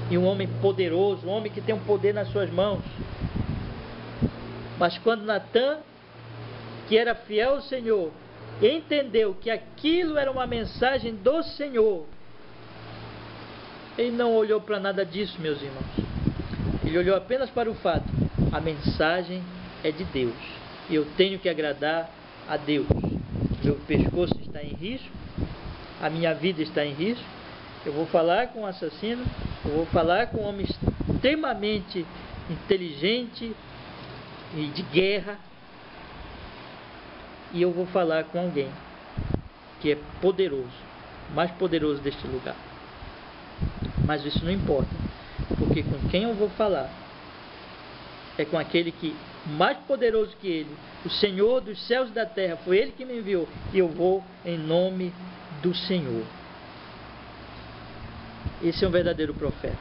e um homem poderoso, um homem que tem um poder nas suas mãos. Mas quando Natã, que era fiel ao Senhor, entendeu que aquilo era uma mensagem do Senhor, ele não olhou para nada disso, meus irmãos. Ele olhou apenas para o fato: a mensagem é de Deus e eu tenho que agradar a Deus. Meu pescoço está em risco, a minha vida está em risco. Eu vou falar com um assassino, eu vou falar com um homem extremamente inteligente e de guerra, e eu vou falar com alguém que é poderoso, mais poderoso deste lugar. Mas isso não importa, porque com quem eu vou falar é com aquele que mais poderoso que ele, o Senhor dos céus e da terra. Foi ele que me enviou, e eu vou em nome do Senhor. Esse é um verdadeiro profeta.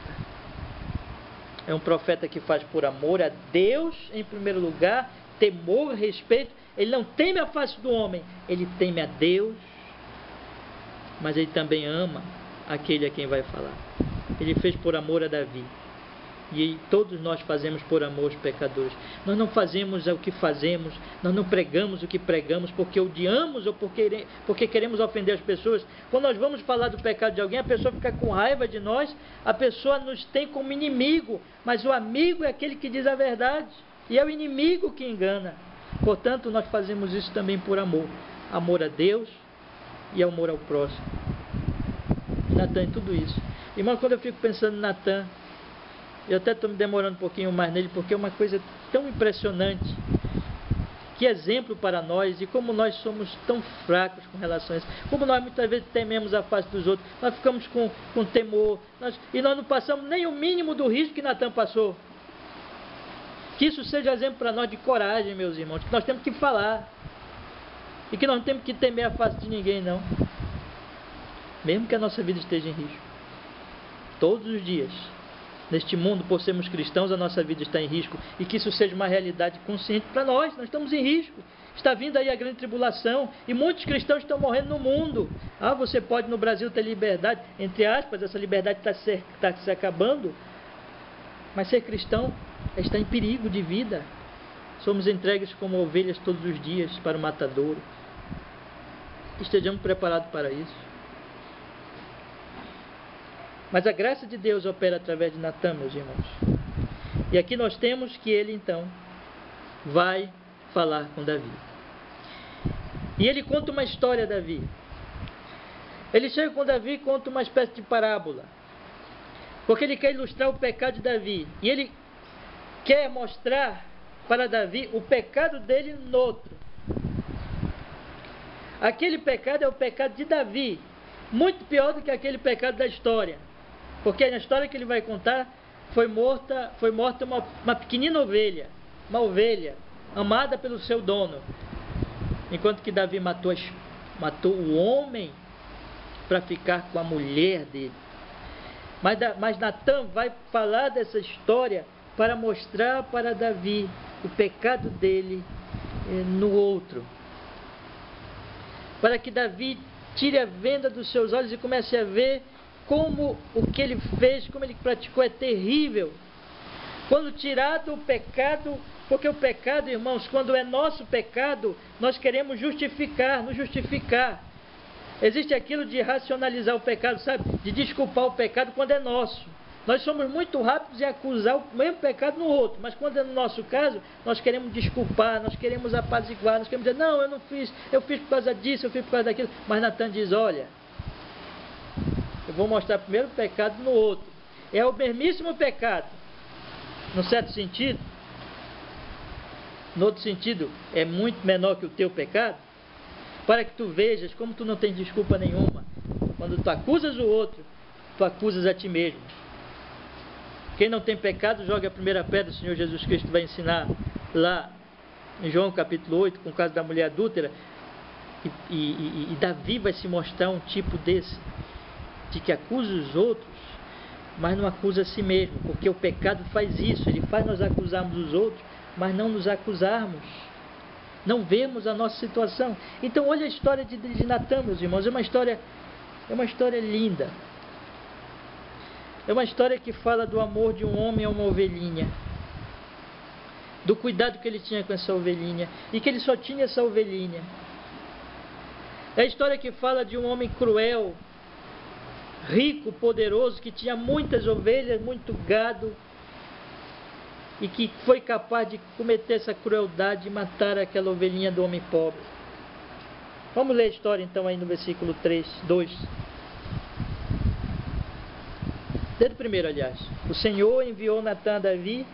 É um profeta que faz por amor a Deus em primeiro lugar, temor, respeito. Ele não teme a face do homem, ele teme a Deus, mas ele também ama aquele a quem vai falar. Ele fez por amor a Davi. E todos nós fazemos por amor aos pecadores. Nós não fazemos o que fazemos, nós não pregamos o que pregamos porque odiamos ou porque queremos ofender as pessoas. Quando nós vamos falar do pecado de alguém, a pessoa fica com raiva de nós, a pessoa nos tem como inimigo, mas o amigo é aquele que diz a verdade, e é o inimigo que engana. Portanto, nós fazemos isso também por amor. Amor a Deus e amor ao próximo. Natã é tudo isso. Irmão, quando eu fico pensando em Natã, eu até estou me demorando um pouquinho mais nele, porque é uma coisa tão impressionante. Que exemplo para nós, e como nós somos tão fracos com relação a isso. Como nós muitas vezes tememos a face dos outros. Nós ficamos com temor. E nós não passamos nem o mínimo do risco que Natã passou. Que isso seja exemplo para nós de coragem, meus irmãos. Que nós temos que falar. E que nós não temos que temer a face de ninguém, não. Mesmo que a nossa vida esteja em risco. Todos os dias. Neste mundo, por sermos cristãos, a nossa vida está em risco. E que isso seja uma realidade consciente para nós. Nós estamos em risco. Está vindo aí a grande tribulação. E muitos cristãos estão morrendo no mundo. Ah, você pode no Brasil ter liberdade. Entre aspas, essa liberdade está se acabando. Mas ser cristão está em perigo de vida. Somos entregues como ovelhas todos os dias para o matadouro. Estejamos preparados para isso. Mas a graça de Deus opera através de Natã, meus irmãos. E aqui nós temos que ele, então, vai falar com Davi. E ele conta uma história a Davi. Ele chega com Davi e conta uma espécie de parábola. Porque ele quer ilustrar o pecado de Davi. E ele quer mostrar para Davi o pecado dele no outro. Aquele pecado é o pecado de Davi. Muito pior do que aquele pecado da história. Porque na história que ele vai contar, foi morta uma pequenina ovelha, uma ovelha, amada pelo seu dono. Enquanto que Davi matou o homem para ficar com a mulher dele. Mas Natã vai falar dessa história para mostrar para Davi o pecado dele no outro. Para que Davi tire a venda dos seus olhos e comece a ver como o que ele fez, como ele praticou é terrível. Quando tirado o pecado, porque o pecado, irmãos, quando é nosso pecado, nós queremos justificar, nos justificar. Existe aquilo de racionalizar o pecado, sabe? De desculpar o pecado quando é nosso. Nós somos muito rápidos em acusar o mesmo pecado no outro, mas quando é no nosso caso, nós queremos desculpar, nós queremos apaziguar, nós queremos dizer, não, eu não fiz, eu fiz por causa disso, eu fiz por causa daquilo. Mas Natan diz, olha, eu vou mostrar primeiro o pecado no outro. É o mesmíssimo pecado, no certo sentido. No outro sentido, é muito menor que o teu pecado, para que tu vejas como tu não tens desculpa nenhuma. Quando tu acusas o outro, tu acusas a ti mesmo. Quem não tem pecado, joga a primeira pedra. O Senhor Jesus Cristo vai ensinar lá em João capítulo 8, com o caso da mulher adúltera. E Davi vai se mostrar um tipo desse, de que acusa os outros, mas não acusa a si mesmo, porque o pecado faz isso, ele faz nós acusarmos os outros, mas não nos acusarmos, não vemos a nossa situação. Então olha a história de Natan, meus irmãos, é uma história linda. É uma história que fala do amor de um homem a uma ovelhinha, do cuidado que ele tinha com essa ovelhinha, e que ele só tinha essa ovelhinha. É a história que fala de um homem cruel, rico, poderoso, que tinha muitas ovelhas, muito gado, e que foi capaz de cometer essa crueldade e matar aquela ovelhinha do homem pobre. Vamos ler a história então aí no versículo 2. Desde o primeiro, aliás. O Senhor enviou Natan a Davi.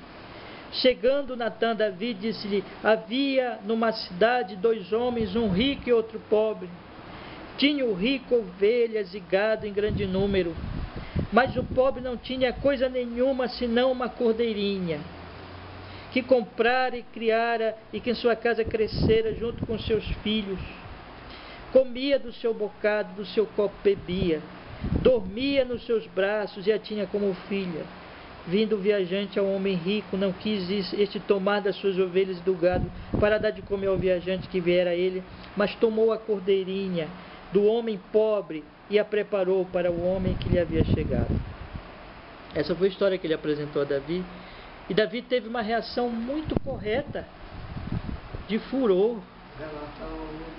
Chegando Natan a Davi, disse-lhe: havia numa cidade 2 homens, um rico e outro pobre. Tinha o rico ovelhas e gado em grande número, mas o pobre não tinha coisa nenhuma senão uma cordeirinha, que comprara e criara, e que em sua casa crescera junto com seus filhos. Comia do seu bocado, do seu copo bebia, dormia nos seus braços e a tinha como filha. Vindo o viajante ao homem rico, não quis este tomar das suas ovelhas e do gado para dar de comer ao viajante que viera a ele, mas tomou a cordeirinha do homem pobre e a preparou para o homem que lhe havia chegado. Essa foi a história que ele apresentou a Davi. E Davi teve uma reação muito correta, de furor,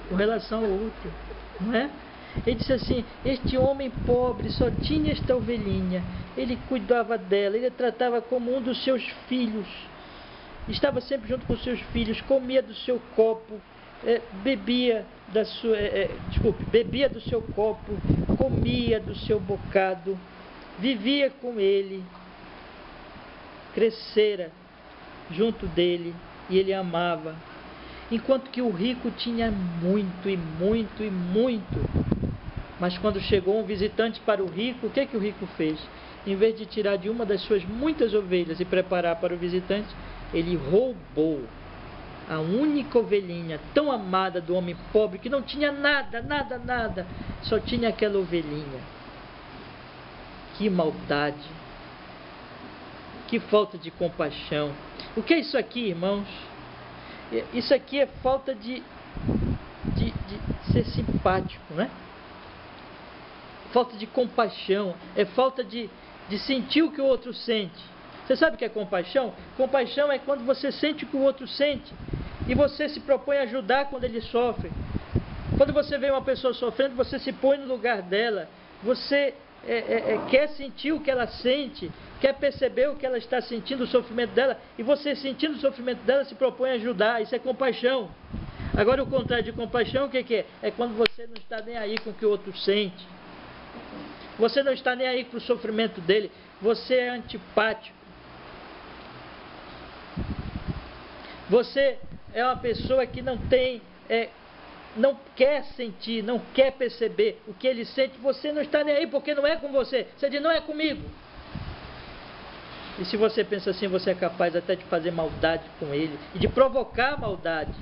com relação ao outro, não é? Ele disse assim: este homem pobre só tinha esta ovelhinha, ele cuidava dela, ele a tratava como um dos seus filhos, estava sempre junto com os seus filhos, comia do seu copo, bebia do seu copo, comia do seu bocado, vivia com ele, crescera junto dele e ele amava. Enquanto que o rico tinha muito e muito e muito. Mas quando chegou um visitante para o rico, o que o rico fez? Em vez de tirar de uma das suas muitas ovelhas e preparar para o visitante, ele roubou a única ovelhinha tão amada do homem pobre, que não tinha nada, só tinha aquela ovelhinha. Que maldade! Que falta de compaixão! O que é isso aqui, irmãos? Isso aqui é falta de ser simpático, né? Falta de compaixão, é falta de sentir o que o outro sente. Você sabe o que é compaixão? Compaixão é quando você sente o que o outro sente e você se propõe a ajudar quando ele sofre. Quando você vê uma pessoa sofrendo, você se põe no lugar dela, você quer sentir o que ela sente, quer perceber o que ela está sentindo, o sofrimento dela, e você, sentindo o sofrimento dela, se propõe a ajudar. Isso é compaixão. Agora, o contrário de compaixão, o que é? É quando você não está nem aí com o que o outro sente. Você não está nem aí com o sofrimento dele. Você é antipático. Você é uma pessoa que não quer sentir, não quer perceber o que ele sente. Você não está nem aí porque não é com você. Você diz: não é comigo. E se você pensa assim, você é capaz até de fazer maldade com ele e de provocar maldade,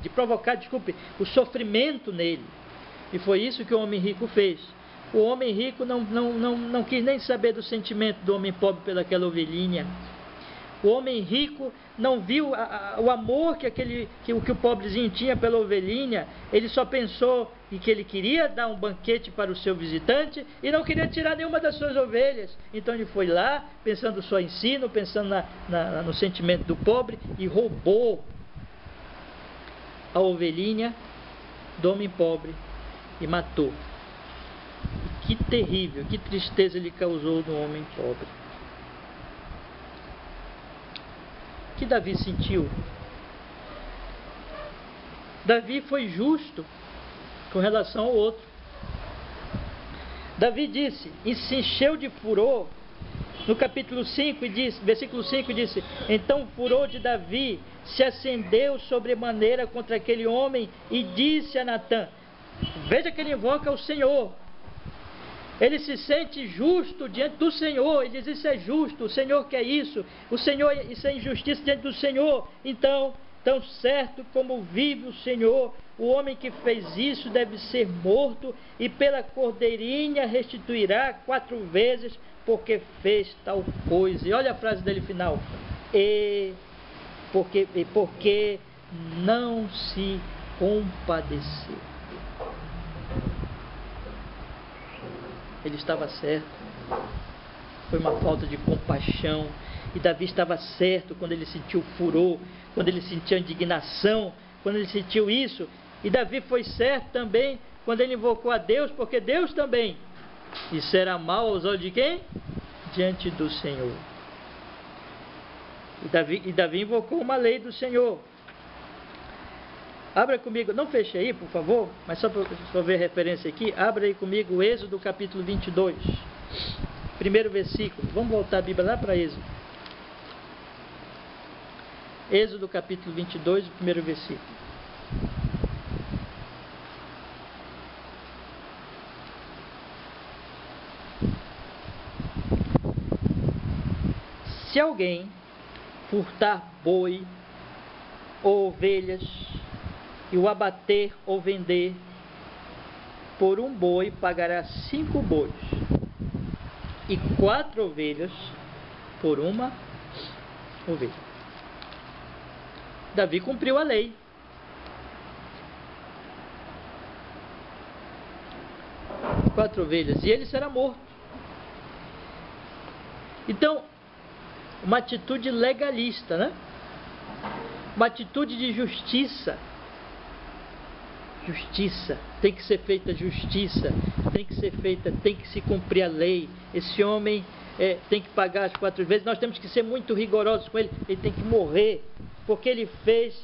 o sofrimento nele. E foi isso que o homem rico fez. O homem rico não quis nem saber do sentimento do homem pobre pelaquela ovelhinha. O homem rico não viu o amor que o pobrezinho tinha pela ovelhinha. Ele só pensou em que ele queria dar um banquete para o seu visitante e não queria tirar nenhuma das suas ovelhas. Então ele foi lá, pensando só em si, pensando no sentimento do pobre, e roubou a ovelhinha do homem pobre e matou. Que terrível, que tristeza ele causou no homem pobre. O que Davi sentiu? Davi foi justo com relação ao outro. Davi disse, e se encheu de furor, no capítulo 5, versículo 5, disse: então o furor de Davi se acendeu sobremaneira contra aquele homem, e disse a Natã. Veja que ele invoca o Senhor. Ele se sente justo diante do Senhor. Ele diz: isso é justo, o Senhor quer isso. O Senhor, isso é injustiça diante do Senhor. Então, tão certo como vive o Senhor, o homem que fez isso deve ser morto, e pela cordeirinha restituirá 4 vezes, porque fez tal coisa. E olha a frase dele final: porque não se compadeceu. Ele estava certo, foi uma falta de compaixão. E Davi estava certo quando ele sentiu furor, quando ele sentiu indignação, quando ele sentiu isso. E Davi foi certo também quando ele invocou a Deus, porque Deus também, e será mal aos olhos de quem? Diante do Senhor. E Davi invocou uma lei do Senhor. Abra comigo, não feche aí, por favor, mas só para ver a referência aqui. Abra aí comigo o Êxodo capítulo 22, primeiro versículo. Vamos voltar a Bíblia lá para Êxodo. Êxodo capítulo 22, primeiro versículo. Se alguém furtar boi ou ovelhas, e o abater ou vender, por um boi pagará 5 bois, e 4 ovelhas por uma ovelha. Davi cumpriu a lei. Quatro ovelhas, e ele será morto. Então, uma atitude legalista, né? Uma atitude de justiça. Justiça, tem que ser feita justiça, tem que se cumprir a lei. Esse homem tem que pagar as 4 vezes. Nós temos que ser muito rigorosos com ele. Ele tem que morrer, porque ele fez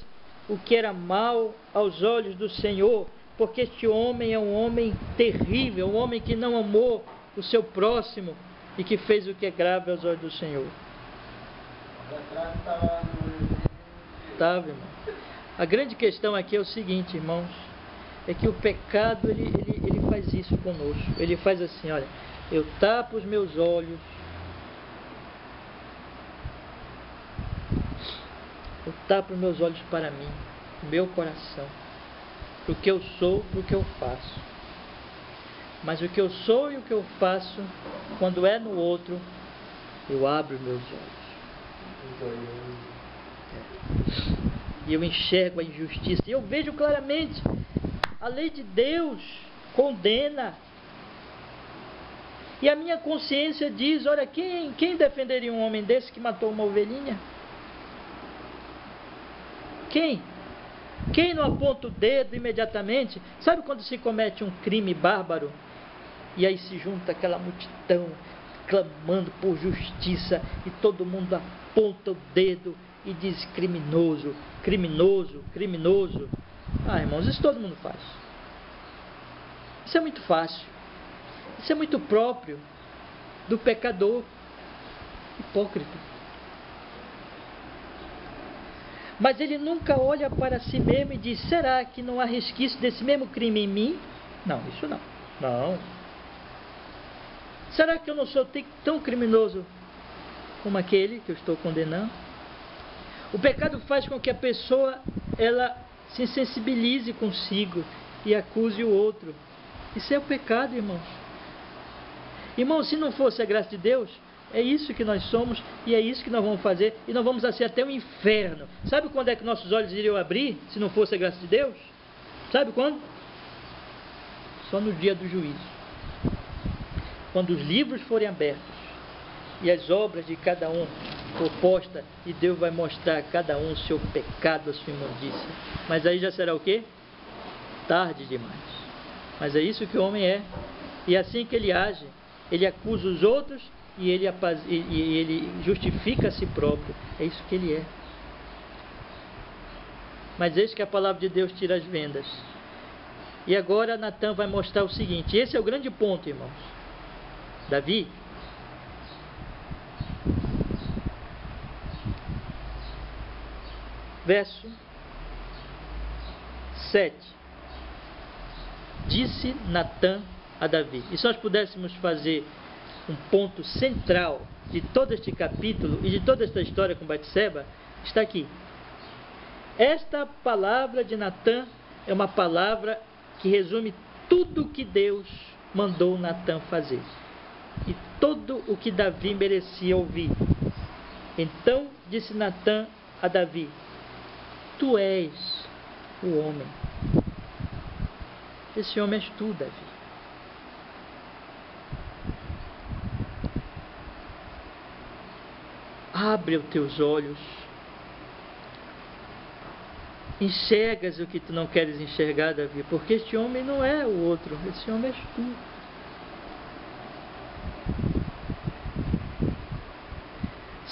o que era mal aos olhos do Senhor. Porque este homem é um homem terrível, um homem que não amou o seu próximo e que fez o que é grave aos olhos do Senhor. Tá, irmão? A grande questão aqui é o seguinte, irmãos, é que o pecado ele faz isso conosco. Ele faz assim: olha, eu tapo os meus olhos, eu tapo os meus olhos para mim, o meu coração, para o que eu sou, para o que eu faço. Mas o que eu sou e o que eu faço, quando é no outro, eu abro os meus olhos. E eu enxergo a injustiça. E eu vejo claramente, a lei de Deus condena. E a minha consciência diz: olha, quem defenderia um homem desse que matou uma ovelhinha? Quem? Quem não aponta o dedo imediatamente? Sabe quando se comete um crime bárbaro? E aí se junta aquela multidão clamando por justiça, e todo mundo aponta o dedo e diz: criminoso, criminoso, criminoso. Ah, irmãos, isso todo mundo faz. Isso é muito fácil. Isso é muito próprio do pecador hipócrita. Mas ele nunca olha para si mesmo e diz: será que não há resquício desse mesmo crime em mim? Não, isso não. Não. Será que eu não sou tão criminoso como aquele que eu estou condenando? O pecado faz com que a pessoa ela se sensibilize consigo e acuse o outro. Isso é o pecado, irmãos. Irmãos, se não fosse a graça de Deus, É isso que nós somos e é isso que nós vamos fazer, e nós vamos assim até o inferno. Sabe quando é que nossos olhos iriam abrir, se não fosse a graça de Deus? Sabe quando? Só no dia do juízo. Quando os livros forem abertos e as obras de cada um for posta, e Deus vai mostrar a cada um o seu pecado, a sua imundícia. Mas aí já será o quê? Tarde demais. Mas é isso que o homem é. E assim que ele age, ele acusa os outros e ele justifica a si próprio. É isso que ele é. Mas eis que a palavra de Deus tira as vendas. E agora Natan vai mostrar o seguinte. Esse é o grande ponto, irmãos. Davi, verso 7. Disse Natan a Davi. E se nós pudéssemos fazer um ponto central de todo este capítulo e de toda esta história com Batseba, está aqui. Esta palavra de Natan é uma palavra que resume tudo o que Deus mandou Natan fazer. E todo o que Davi merecia ouvir. Então disse Natan a Davi: tu és o homem. Esse homem és tu, Davi. Abre os teus olhos. Enxergas o que tu não queres enxergar, Davi, porque este homem não é o outro, esse homem és tu.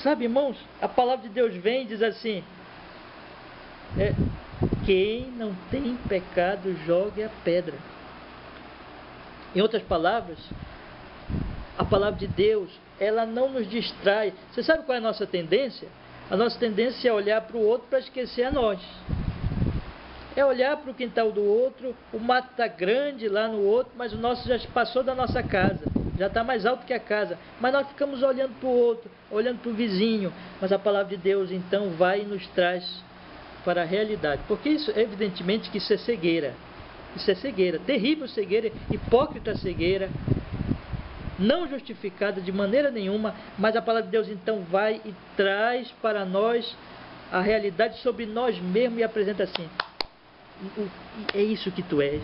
Sabe, irmãos, a palavra de Deus vem e diz assim: quem não tem pecado, jogue a pedra. Em outras palavras, a palavra de Deus, ela não nos distrai. Você sabe qual é a nossa tendência? A nossa tendência é olhar para o outro para esquecer a nós. É olhar para o quintal do outro, o mato está grande lá no outro, mas o nosso já passou da nossa casa, já está mais alto que a casa, mas nós ficamos olhando para o outro, olhando para o vizinho. Mas a palavra de Deus então vai e nos traz para a realidade, porque isso, evidentemente que isso é cegueira, terrível cegueira, hipócrita cegueira, não justificada de maneira nenhuma. Mas a palavra de Deus então vai e traz para nós a realidade sobre nós mesmos e apresenta assim: é isso que tu és,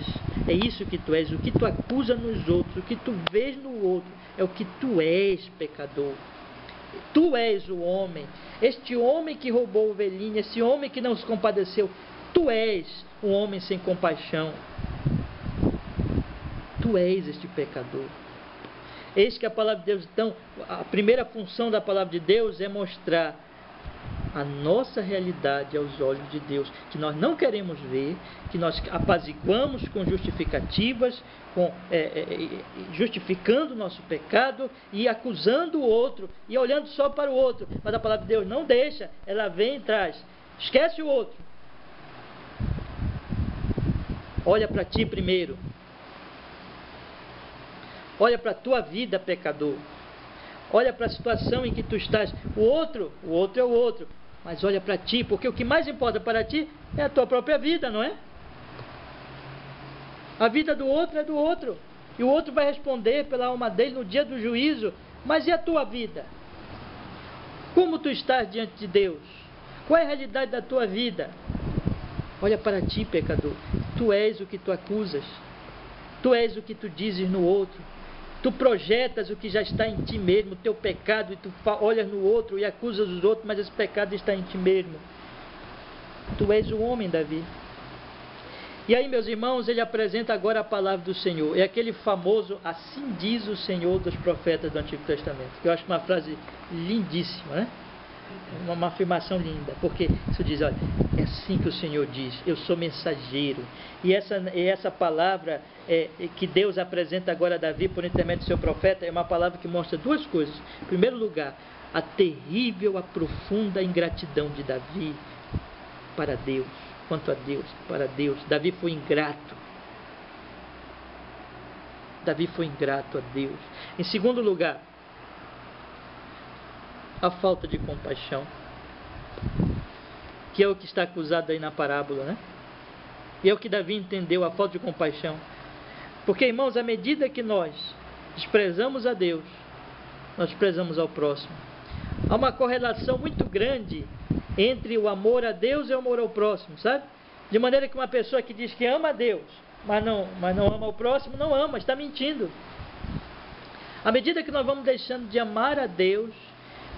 é isso que tu és, o que tu acusa nos outros, o que tu vês no outro, é o que tu és, pecador. Tu és o homem, este homem que roubou ovelhinha, esse homem que não se compadeceu. Tu és um homem sem compaixão, tu és este pecador. Eis que a palavra de Deus, então, a primeira função da palavra de Deus é mostrar a nossa realidade aos olhos de Deus, que nós não queremos ver, que nós apaziguamos com justificativas, justificando o nosso pecado e acusando o outro e olhando só para o outro. Mas a palavra de Deus não deixa, ela vem e traz: esquece o outro, olha para ti primeiro, olha para a tua vida, pecador. Olha para a situação em que tu estás. O outro é o outro. Mas olha para ti, porque o que mais importa para ti é a tua própria vida, não é? A vida do outro é do outro. E o outro vai responder pela alma dele no dia do juízo. Mas e a tua vida? Como tu estás diante de Deus? Qual é a realidade da tua vida? Olha para ti, pecador. Tu és o que tu acusas. Tu és o que tu dizes no outro. Tu projetas o que já está em ti mesmo, o teu pecado, e tu olhas no outro e acusas os outros, mas esse pecado está em ti mesmo. Tu és o homem, Davi. E aí, meus irmãos, ele apresenta agora a palavra do Senhor. É aquele famoso "assim diz o Senhor" dos profetas do Antigo Testamento. Eu acho uma frase lindíssima, né? Uma afirmação linda, porque isso diz: olha, é assim que o Senhor diz, eu sou mensageiro. E essa palavra que Deus apresenta agora a Davi por intermédio do seu profeta é uma palavra que mostra duas coisas. Em primeiro lugar, a terrível, a profunda ingratidão de Davi para Deus, quanto a Deus, para Deus. Davi foi ingrato. Davi foi ingrato a Deus. Em segundo lugar, a falta de compaixão, que é o que está acusado aí na parábola, né? E é o que Davi entendeu, a falta de compaixão. Porque, irmãos, à medida que nós desprezamos a Deus, nós desprezamos ao próximo. Há uma correlação muito grande entre o amor a Deus e o amor ao próximo, sabe? De maneira que uma pessoa que diz que ama a Deus, mas não ama o próximo, não ama, está mentindo. À medida que nós vamos deixando de amar a Deus,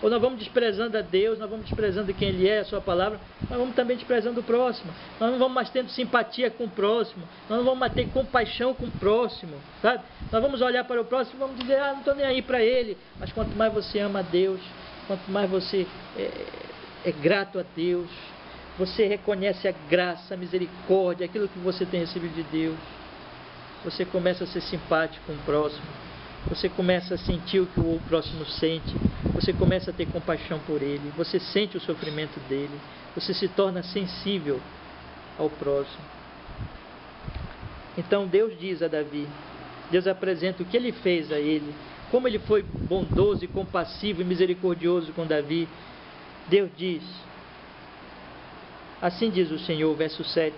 ou nós vamos desprezando a Deus, nós vamos desprezando quem Ele é, a sua palavra, nós vamos também desprezando o próximo. Nós não vamos mais tendo simpatia com o próximo, nós não vamos mais ter compaixão com o próximo, sabe? Nós vamos olhar para o próximo e vamos dizer, não estou nem aí para ele. Mas quanto mais você ama a Deus, quanto mais você é grato a Deus, você reconhece a graça, a misericórdia, aquilo que você tem recebido de Deus, você começa a ser simpático com o próximo, você começa a sentir o que o próximo sente, você começa a ter compaixão por ele, você sente o sofrimento dele, você se torna sensível ao próximo. Então Deus diz a Davi, Deus apresenta o que ele fez a ele, como ele foi bondoso e compassivo e misericordioso com Davi. Deus diz, assim diz o Senhor, verso 7,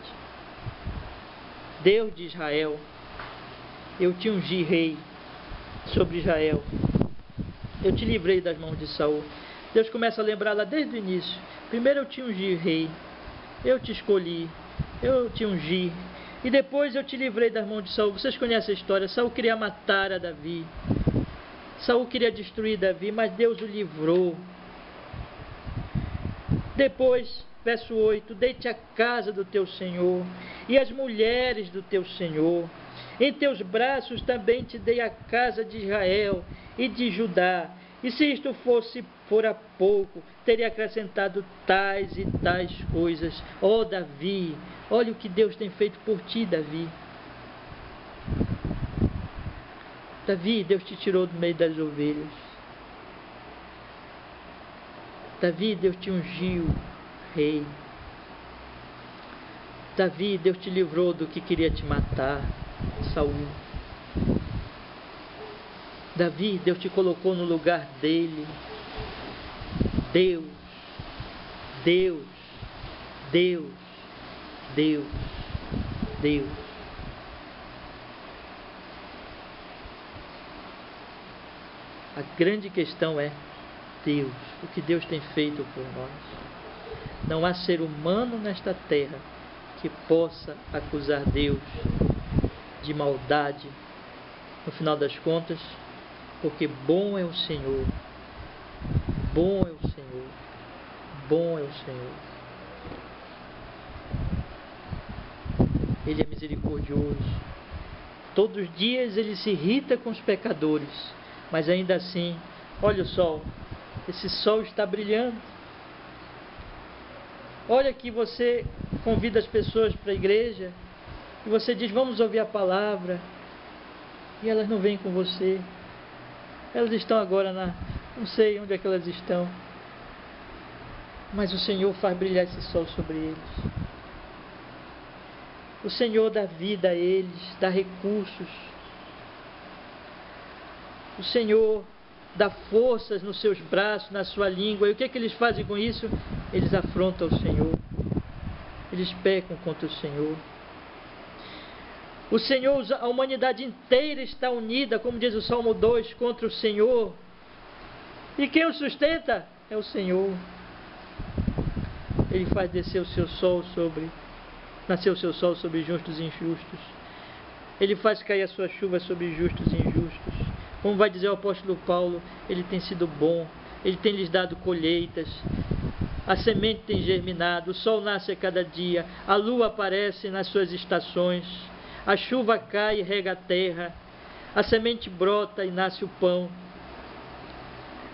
Deus de Israel, eu te ungi rei sobre Israel, eu te livrei das mãos de Saul. Deus começa a lembrar lá desde o início, primeiro eu te ungi rei, eu te escolhi, eu te ungi, e depois eu te livrei das mãos de Saul. Vocês conhecem a história, Saul queria matar a Davi, Saul queria destruir Davi, mas Deus o livrou. Depois, verso 8, dei-te a casa do teu Senhor e as mulheres do teu Senhor. Em teus braços também te dei a casa de Israel e de Judá. E se isto fora pouco, teria acrescentado tais e tais coisas. Ó Davi, olha o que Deus tem feito por ti, Davi. Davi, Deus te tirou do meio das ovelhas. Davi, Deus te ungiu rei. Davi, Deus te livrou do que queria te matar, Saul. Davi, Deus te colocou no lugar dele. Deus, Deus, Deus, Deus, Deus. A grande questão é Deus, o que Deus tem feito por nós. Não há ser humano nesta terra que possa acusar Deus de maldade, no final das contas, porque bom é o Senhor, bom é o Senhor, bom é o Senhor. Ele é misericordioso. Todos os dias ele se irrita com os pecadores, mas ainda assim, olha o sol, esse sol está brilhando. Olha que você convida as pessoas para a igreja e você diz, vamos ouvir a palavra, e elas não vêm com você. Elas estão agora não sei onde é que elas estão, mas o Senhor faz brilhar esse sol sobre eles. O Senhor dá vida a eles, dá recursos. O Senhor dá forças nos seus braços, na sua língua. E o que é que eles fazem com isso? Eles afrontam o Senhor. Eles pecam contra o Senhor. O Senhor, a humanidade inteira está unida, como diz o Salmo 2, contra o Senhor. E quem o sustenta? É o Senhor. Ele faz descer o seu sol nascer o seu sol sobre justos e injustos. Ele faz cair a sua chuva sobre justos e injustos. Como vai dizer o apóstolo Paulo, ele tem sido bom, ele tem lhes dado colheitas, a semente tem germinado, o sol nasce a cada dia, a lua aparece nas suas estações, a chuva cai e rega a terra, a semente brota e nasce o pão,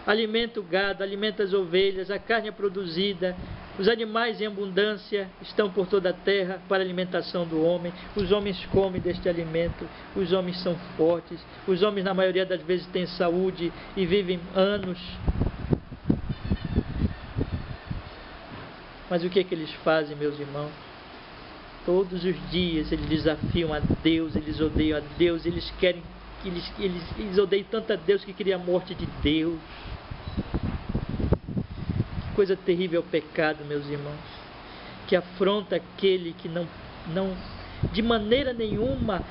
alimenta o gado, alimenta as ovelhas, a carne é produzida, os animais em abundância estão por toda a terra para a alimentação do homem. Os homens comem deste alimento, os homens são fortes, os homens na maioria das vezes têm saúde e vivem anos. Mas o que é que eles fazem, meus irmãos? Todos os dias eles desafiam a Deus, eles odeiam a Deus, eles odeiam tanto a Deus que queriam a morte de Deus. Que coisa terrível é o pecado, meus irmãos, que afronta aquele que não De maneira nenhuma,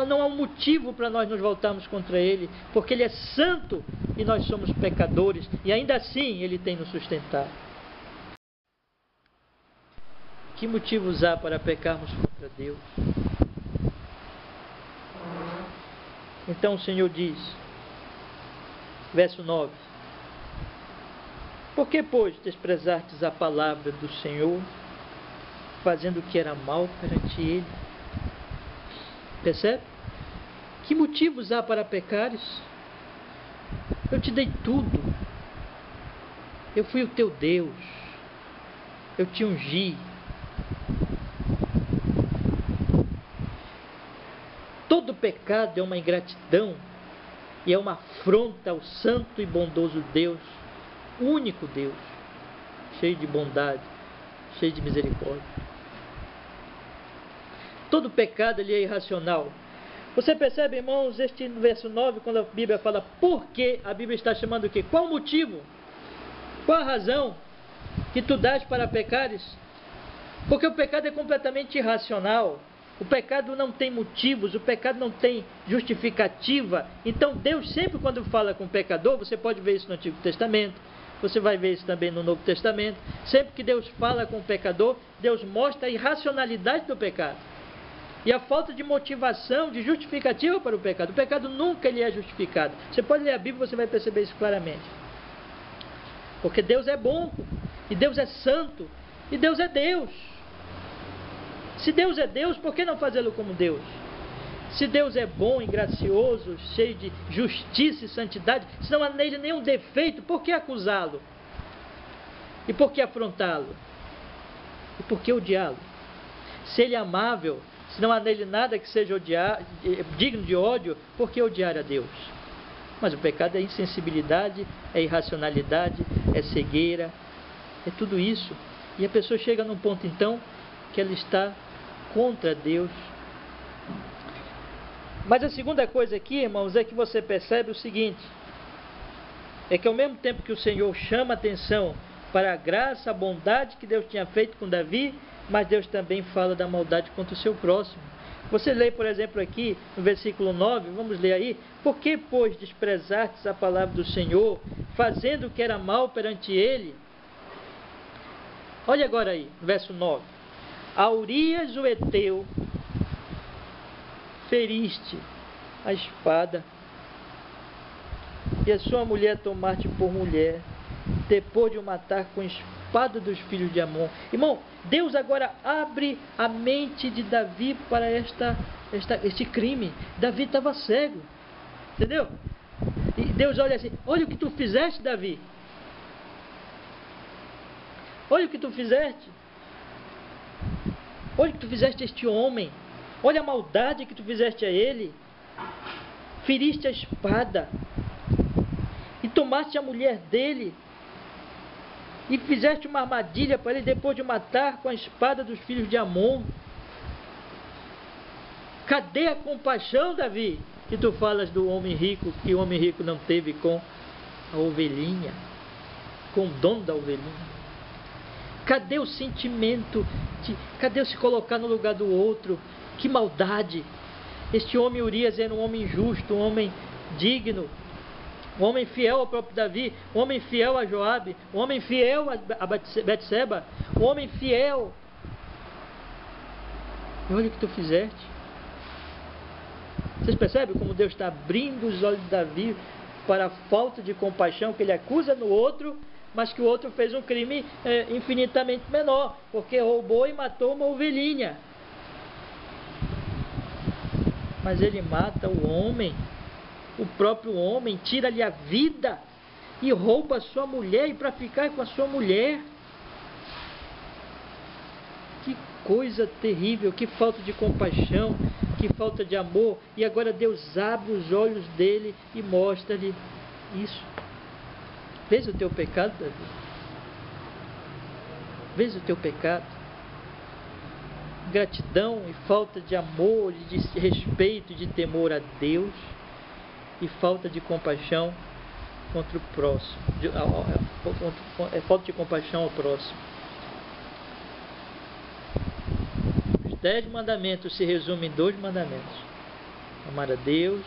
não há um motivo para nós nos voltarmos contra Ele, porque Ele é santo e nós somos pecadores, e ainda assim Ele tem nos sustentado. Que motivos há para pecarmos contra Deus? Então o Senhor diz, verso 9: por que, pois, desprezastes a palavra do Senhor, fazendo o que era mal perante Ele? Percebe? Que motivos há para pecares? Eu te dei tudo. Eu fui o teu Deus. Eu te ungi. Todo pecado é uma ingratidão e é uma afronta ao santo e bondoso Deus, único Deus, cheio de bondade, cheio de misericórdia. Todo pecado ele é irracional. Você percebe, irmãos, no verso 9, quando a Bíblia fala por que, a Bíblia está chamando o quê? Qual o motivo? Qual a razão que tu dás para pecares? Porque o pecado é completamente irracional. O pecado não tem motivos, o pecado não tem justificativa. Então Deus sempre, quando fala com o pecador, você pode ver isso no Antigo Testamento, você vai ver isso também no Novo Testamento. Sempre que Deus fala com o pecador, Deus mostra a irracionalidade do pecado e a falta de motivação, de justificativa para o pecado. O pecado nunca ele é justificado. Você pode ler a Bíblia e você vai perceber isso claramente. Porque Deus é bom, e Deus é santo, e Deus é Deus. Se Deus é Deus, por que não fazê-lo como Deus? Se Deus é bom e gracioso, cheio de justiça e santidade, se não há nele nenhum defeito, por que acusá-lo? E por que afrontá-lo? E por que odiá-lo? Se ele é amável, se não há nele nada que seja digno de ódio, por que odiar a Deus? Mas o pecado é insensibilidade, é irracionalidade, é cegueira, é tudo isso. E a pessoa chega num ponto então que ela está contra Deus. Mas a segunda coisa aqui, irmãos, é que você percebe o seguinte: é que ao mesmo tempo que o Senhor chama a atenção para a graça, a bondade que Deus tinha feito com Davi, mas Deus também fala da maldade contra o seu próximo. Você lê, por exemplo, aqui no versículo 9, vamos ler aí: por que, pois, desprezastes a palavra do Senhor, fazendo o que era mal perante Ele? Olha agora aí, verso 9: a Urias o Heteu feriste a espada, e a sua mulher tomaste por mulher, depois de o matar com a espada dos filhos de Amon. Irmão, Deus agora abre a mente de Davi para este crime. Davi estava cego, entendeu? E Deus olha assim: olha o que tu fizeste, Davi. Olha o que tu fizeste. Olha o que tu fizeste a este homem. Olha a maldade que tu fizeste a ele. Feriste a espada e tomaste a mulher dele e fizeste uma armadilha para ele depois de matar com a espada dos filhos de Amon. Cadê a compaixão, Davi, que tu falas do homem rico, que o homem rico não teve com a ovelhinha, com o dono da ovelhinha? Cadê o sentimento? Cadê o se colocar no lugar do outro? Que maldade! Este homem Urias era um homem justo, um homem digno, um homem fiel ao próprio Davi, um homem fiel a Joabe, um homem fiel a Betseba, um homem fiel. E olha o que tu fizeste. Vocês percebem como Deus está abrindo os olhos de Davi para a falta de compaixão que ele acusa no outro, mas que o outro fez um crime infinitamente menor, porque roubou e matou uma ovelhinha. Mas ele mata o homem, o próprio homem, tira-lhe a vida e rouba a sua mulher, e para ficar com a sua mulher. Que coisa terrível, que falta de compaixão, que falta de amor. E agora Deus abre os olhos dele e mostra-lhe isso. Vês o teu pecado, Davi? Vês o teu pecado? Gratidão e falta de amor, de respeito, de temor a Deus, e falta de compaixão contra o próximo, falta de compaixão ao próximo. 10 mandamentos se resumem em 2 mandamentos: amar a Deus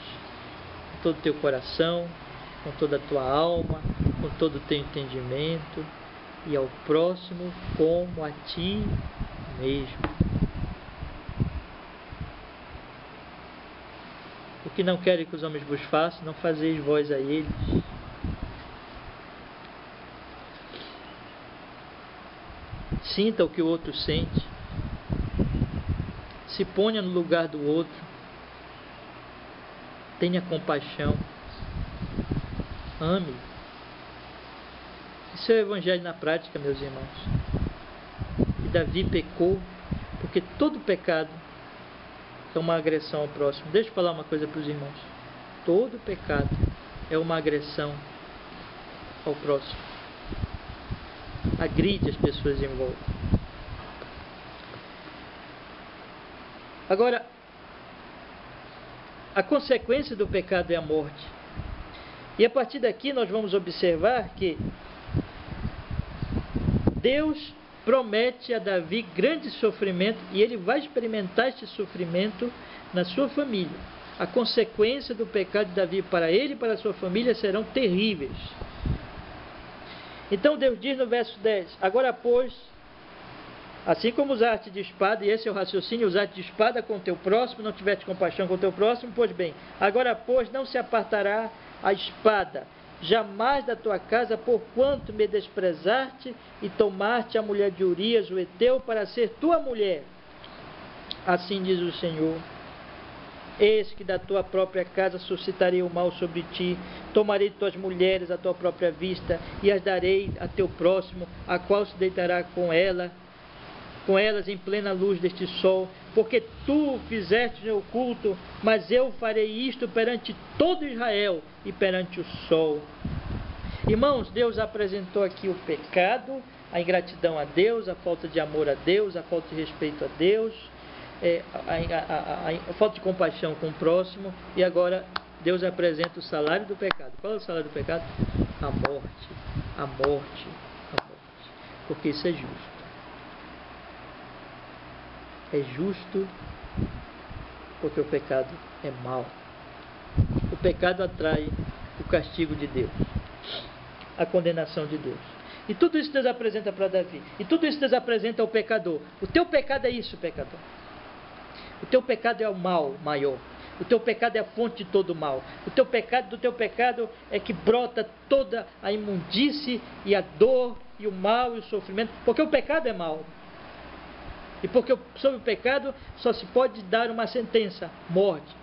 com todo o teu coração, com toda a tua alma, com todo o teu entendimento, e ao próximo como a ti mesmo. O que não querem que os homens vos façam, não fazeis vós a eles. Sinta o que o outro sente. Se ponha no lugar do outro. Tenha compaixão. Ame. Isso é o Evangelho na prática, meus irmãos. E Davi pecou, porque todo pecado é uma agressão ao próximo. Deixa eu falar uma coisa para os irmãos. Todo pecado é uma agressão ao próximo. Agride as pessoas em volta. Agora, a consequência do pecado é a morte. E a partir daqui nós vamos observar que Deus promete a Davi grande sofrimento, e ele vai experimentar este sofrimento na sua família. A consequência do pecado de Davi para ele e para a sua família serão terríveis. Então Deus diz no verso 10: agora, pois, assim como usaste de espada, e esse é o raciocínio, usaste de espada com o teu próximo, não tiveste compaixão com o teu próximo, pois bem, agora, pois, não se apartará a espada jamais da tua casa, porquanto me desprezaste e tomaste a mulher de Urias, o heteu, para ser tua mulher. Assim diz o Senhor: eis que da tua própria casa suscitarei o mal sobre ti, tomarei tuas mulheres à tua própria vista, e as darei a teu próximo, a qual se deitará com elas em plena luz deste sol, porque tu fizeste meu culto, mas eu farei isto perante todo Israel e perante o sol. Irmãos, Deus apresentou aqui o pecado, a ingratidão a Deus, a falta de amor a Deus, a falta de respeito a Deus, a falta de compaixão com o próximo, e agora Deus apresenta o salário do pecado. Qual é o salário do pecado? A morte, a morte, a morte, porque isso é justo. É justo porque o pecado é mau. O pecado atrai o castigo de Deus, a condenação de Deus. E tudo isso Deus apresenta para Davi. E tudo isso Deus apresenta ao pecador. O teu pecado é isso, pecador. O teu pecado é o mal maior. O teu pecado é a fonte de todo o mal. Do teu pecado é que brota toda a imundície e a dor e o mal e o sofrimento. Porque o pecado é mau. E porque sobre o pecado só se pode dar uma sentença: morte.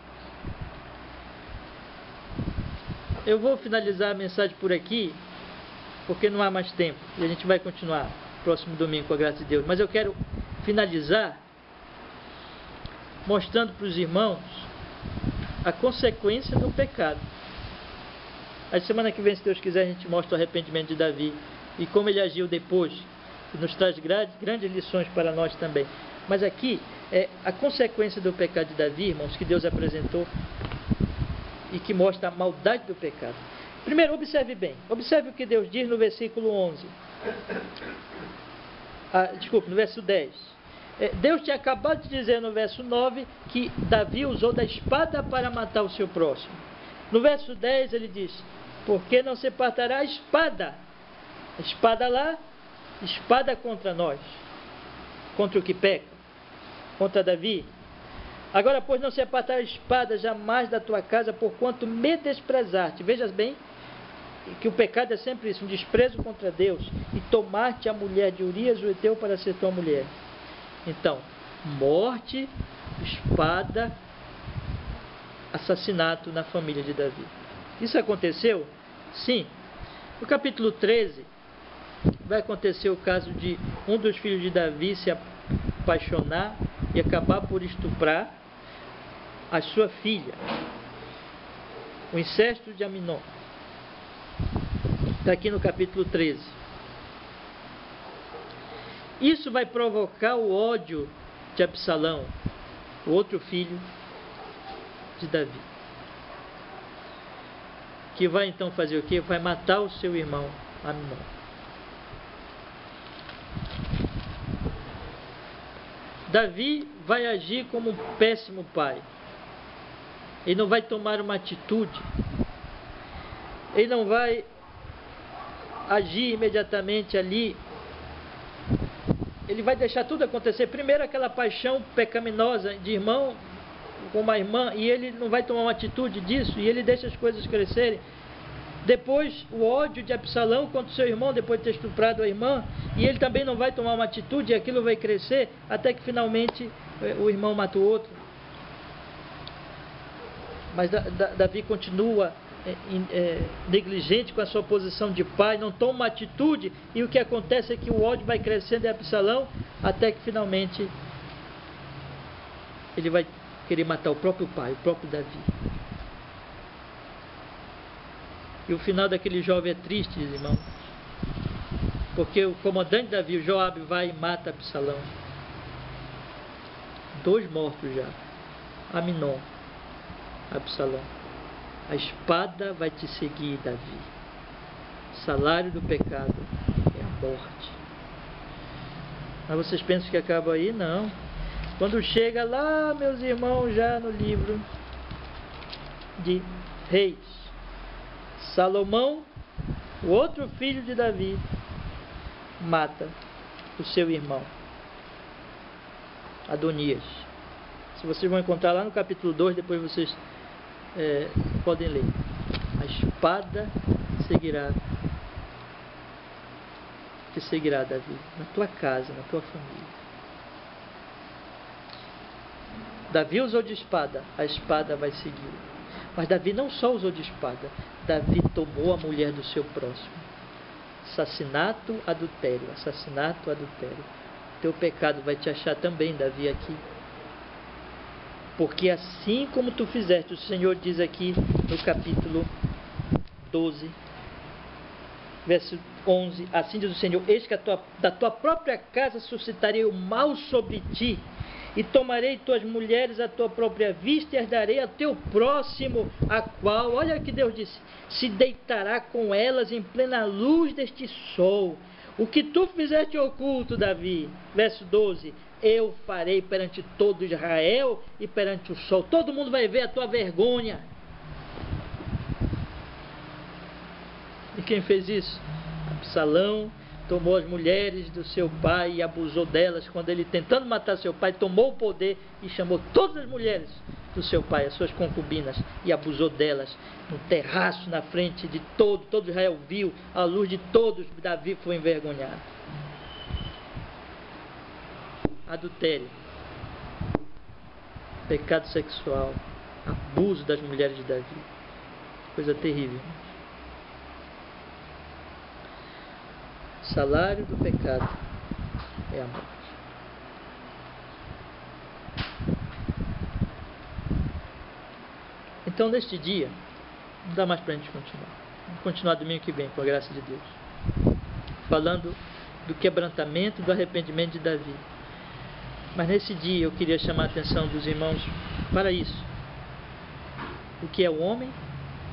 Eu vou finalizar a mensagem por aqui, porque não há mais tempo. E a gente vai continuar próximo domingo, com a graça de Deus. Mas eu quero finalizar mostrando para os irmãos a consequência do pecado. A semana que vem, se Deus quiser, a gente mostra o arrependimento de Davi e como ele agiu depois. Que nos traz grandes lições para nós também. Mas aqui é a consequência do pecado de Davi, irmãos, que Deus apresentou e que mostra a maldade do pecado. Primeiro, observe bem. Observe o que Deus diz no versículo 11. No verso 10. Deus tinha acabado de dizer no verso 9 que Davi usou da espada para matar o seu próximo. No verso 10 ele diz: porque não se apartará a espada. A espada lá, espada contra nós, contra o que peca, contra Davi. Agora, pois, não se apartará a espada jamais da tua casa, porquanto me desprezaste. Vejas bem que o pecado é sempre isso, um desprezo contra Deus, e tomaste a mulher de Urias, o heteu, para ser tua mulher. Então, morte, espada, assassinato na família de Davi. Isso aconteceu? Sim. No capítulo 13 vai acontecer o caso de um dos filhos de Davi se apaixonar e acabar por estuprar a sua filha. O incesto de Aminon. Está aqui no capítulo 13. Isso vai provocar o ódio de Absalão, o outro filho de Davi. Que vai então fazer o quê? Vai matar o seu irmão Aminon. Davi vai agir como um péssimo pai. Ele não vai tomar uma atitude. Ele não vai agir imediatamente ali. Ele vai deixar tudo acontecer. Primeiro aquela paixão pecaminosa de irmão com uma irmã, e ele não vai tomar uma atitude disso, e ele deixa as coisas crescerem. Depois o ódio de Absalão contra o seu irmão, depois de ter estuprado a irmã, e ele também não vai tomar uma atitude, e aquilo vai crescer, até que finalmente o irmão mata o outro. Mas Davi continua negligente com a sua posição de pai, não toma uma atitude, e o que acontece é que o ódio vai crescendo em Absalão, até que finalmente ele vai querer matar o próprio pai, o próprio Davi. E o final daquele jovem é triste, irmão, porque o comandante Davi, o Joabe, vai e mata Absalão. 2 mortos já. Aminon, Absalão. A espada vai te seguir, Davi. O salário do pecado é a morte. Mas vocês pensam que acaba aí? Não. Quando chega lá, meus irmãos, já no livro de Reis, Salomão, o outro filho de Davi, mata o seu irmão Adonias. Se vocês vão encontrar lá no capítulo 2, depois vocês podem ler. A espada te seguirá, Davi, na tua casa, na tua família. Davi usou de espada, a espada vai seguir. Mas Davi não só usou de espada, Davi tomou a mulher do seu próximo. Assassinato, adultério, assassinato, adultério. Teu pecado vai te achar também, Davi, aqui. Porque assim como tu fizeste, o Senhor diz aqui no capítulo 12, verso 11, assim diz o Senhor: eis que da tua própria casa suscitarei o mal sobre ti, e tomarei tuas mulheres à tua própria vista, e as darei a teu próximo, a qual, olha o que Deus disse, se deitará com elas em plena luz deste sol. O que tu fizeste oculto, Davi, verso 12, eu farei perante todo Israel e perante o sol. Todo mundo vai ver a tua vergonha. E quem fez isso? Absalão tomou as mulheres do seu pai e abusou delas. Quando ele, tentando matar seu pai, tomou o poder e chamou todas as mulheres do seu pai, as suas concubinas, e abusou delas no terraço, na frente de todo Israel viu, à luz de todos, Davi foi envergonhado. Adultério, pecado sexual, abuso das mulheres de Davi, coisa terrível. O salário do pecado é a morte. Então, neste dia, não dá mais para a gente continuar. Vamos continuar domingo que vem, com a graça de Deus, falando do quebrantamento, do arrependimento de Davi. Mas nesse dia eu queria chamar a atenção dos irmãos para isso. O que é o homem?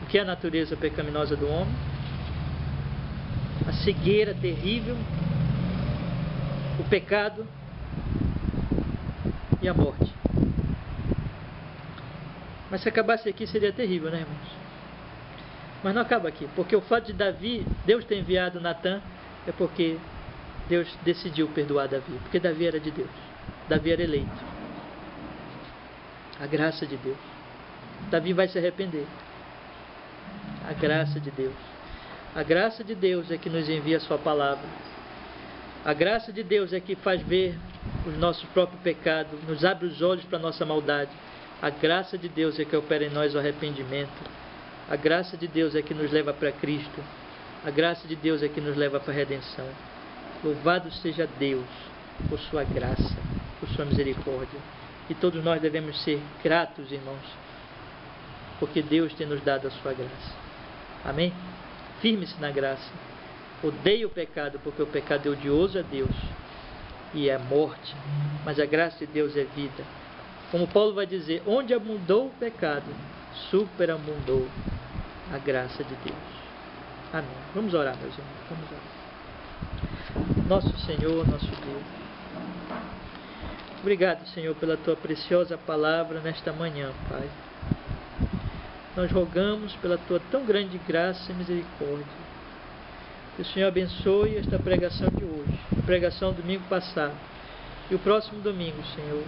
O que é a natureza pecaminosa do homem? A cegueira terrível, o pecado e a morte. Mas se acabasse aqui seria terrível, né, irmãos? Mas não acaba aqui, porque o fato de Davi, Deus ter enviado Natã, é porque Deus decidiu perdoar Davi, porque Davi era de Deus, Davi era eleito. A graça de Deus. Davi vai se arrepender. A graça de Deus. A graça de Deus é que nos envia a sua palavra. A graça de Deus é que faz ver os nossos próprios pecados, nos abre os olhos para a nossa maldade. A graça de Deus é que opera em nós o arrependimento. A graça de Deus é que nos leva para Cristo. A graça de Deus é que nos leva para a redenção. Louvado seja Deus por sua graça, por sua misericórdia. E todos nós devemos ser gratos, irmãos, porque Deus tem nos dado a sua graça. Amém? Firme-se na graça. Odeie o pecado, porque o pecado é odioso a Deus e é morte. Mas a graça de Deus é vida. Como Paulo vai dizer, onde abundou o pecado, superabundou a graça de Deus. Amém. Vamos orar, meus irmãos. Vamos orar. Nosso Senhor, nosso Deus, Obrigado, Senhor, pela tua preciosa palavra nesta manhã, Pai. Nós rogamos pela tua tão grande graça e misericórdia. Que o Senhor abençoe esta pregação de hoje, a pregação do domingo passado e o próximo domingo, Senhor.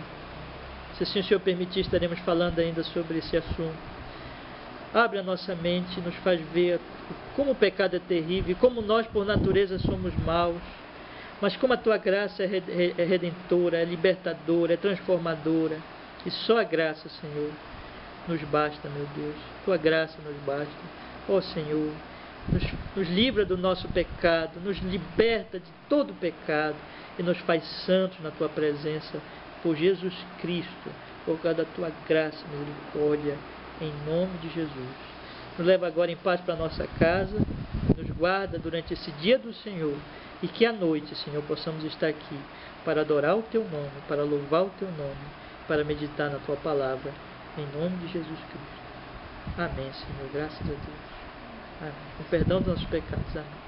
Se assim o Senhor permitir, estaremos falando ainda sobre esse assunto. Abre a nossa mente, nos faz ver como o pecado é terrível e como nós, por natureza, somos maus. Mas como a tua graça é redentora, é libertadora, é transformadora. E só a graça, Senhor, nos basta, meu Deus. Tua graça nos basta. Ó Senhor, nos livra do nosso pecado, nos liberta de todo o pecado e nos faz santos na tua presença, por Jesus Cristo, por causa da tua graça e misericórdia, em nome de Jesus. Nos leva agora em paz para a nossa casa, nos guarda durante esse dia do Senhor, e que à noite, Senhor, possamos estar aqui para adorar o teu nome, para louvar o teu nome, para meditar na tua palavra, em nome de Jesus Cristo. Amém, Senhor, graças a Deus. Amém. Com perdão dos nossos pecados. Amém.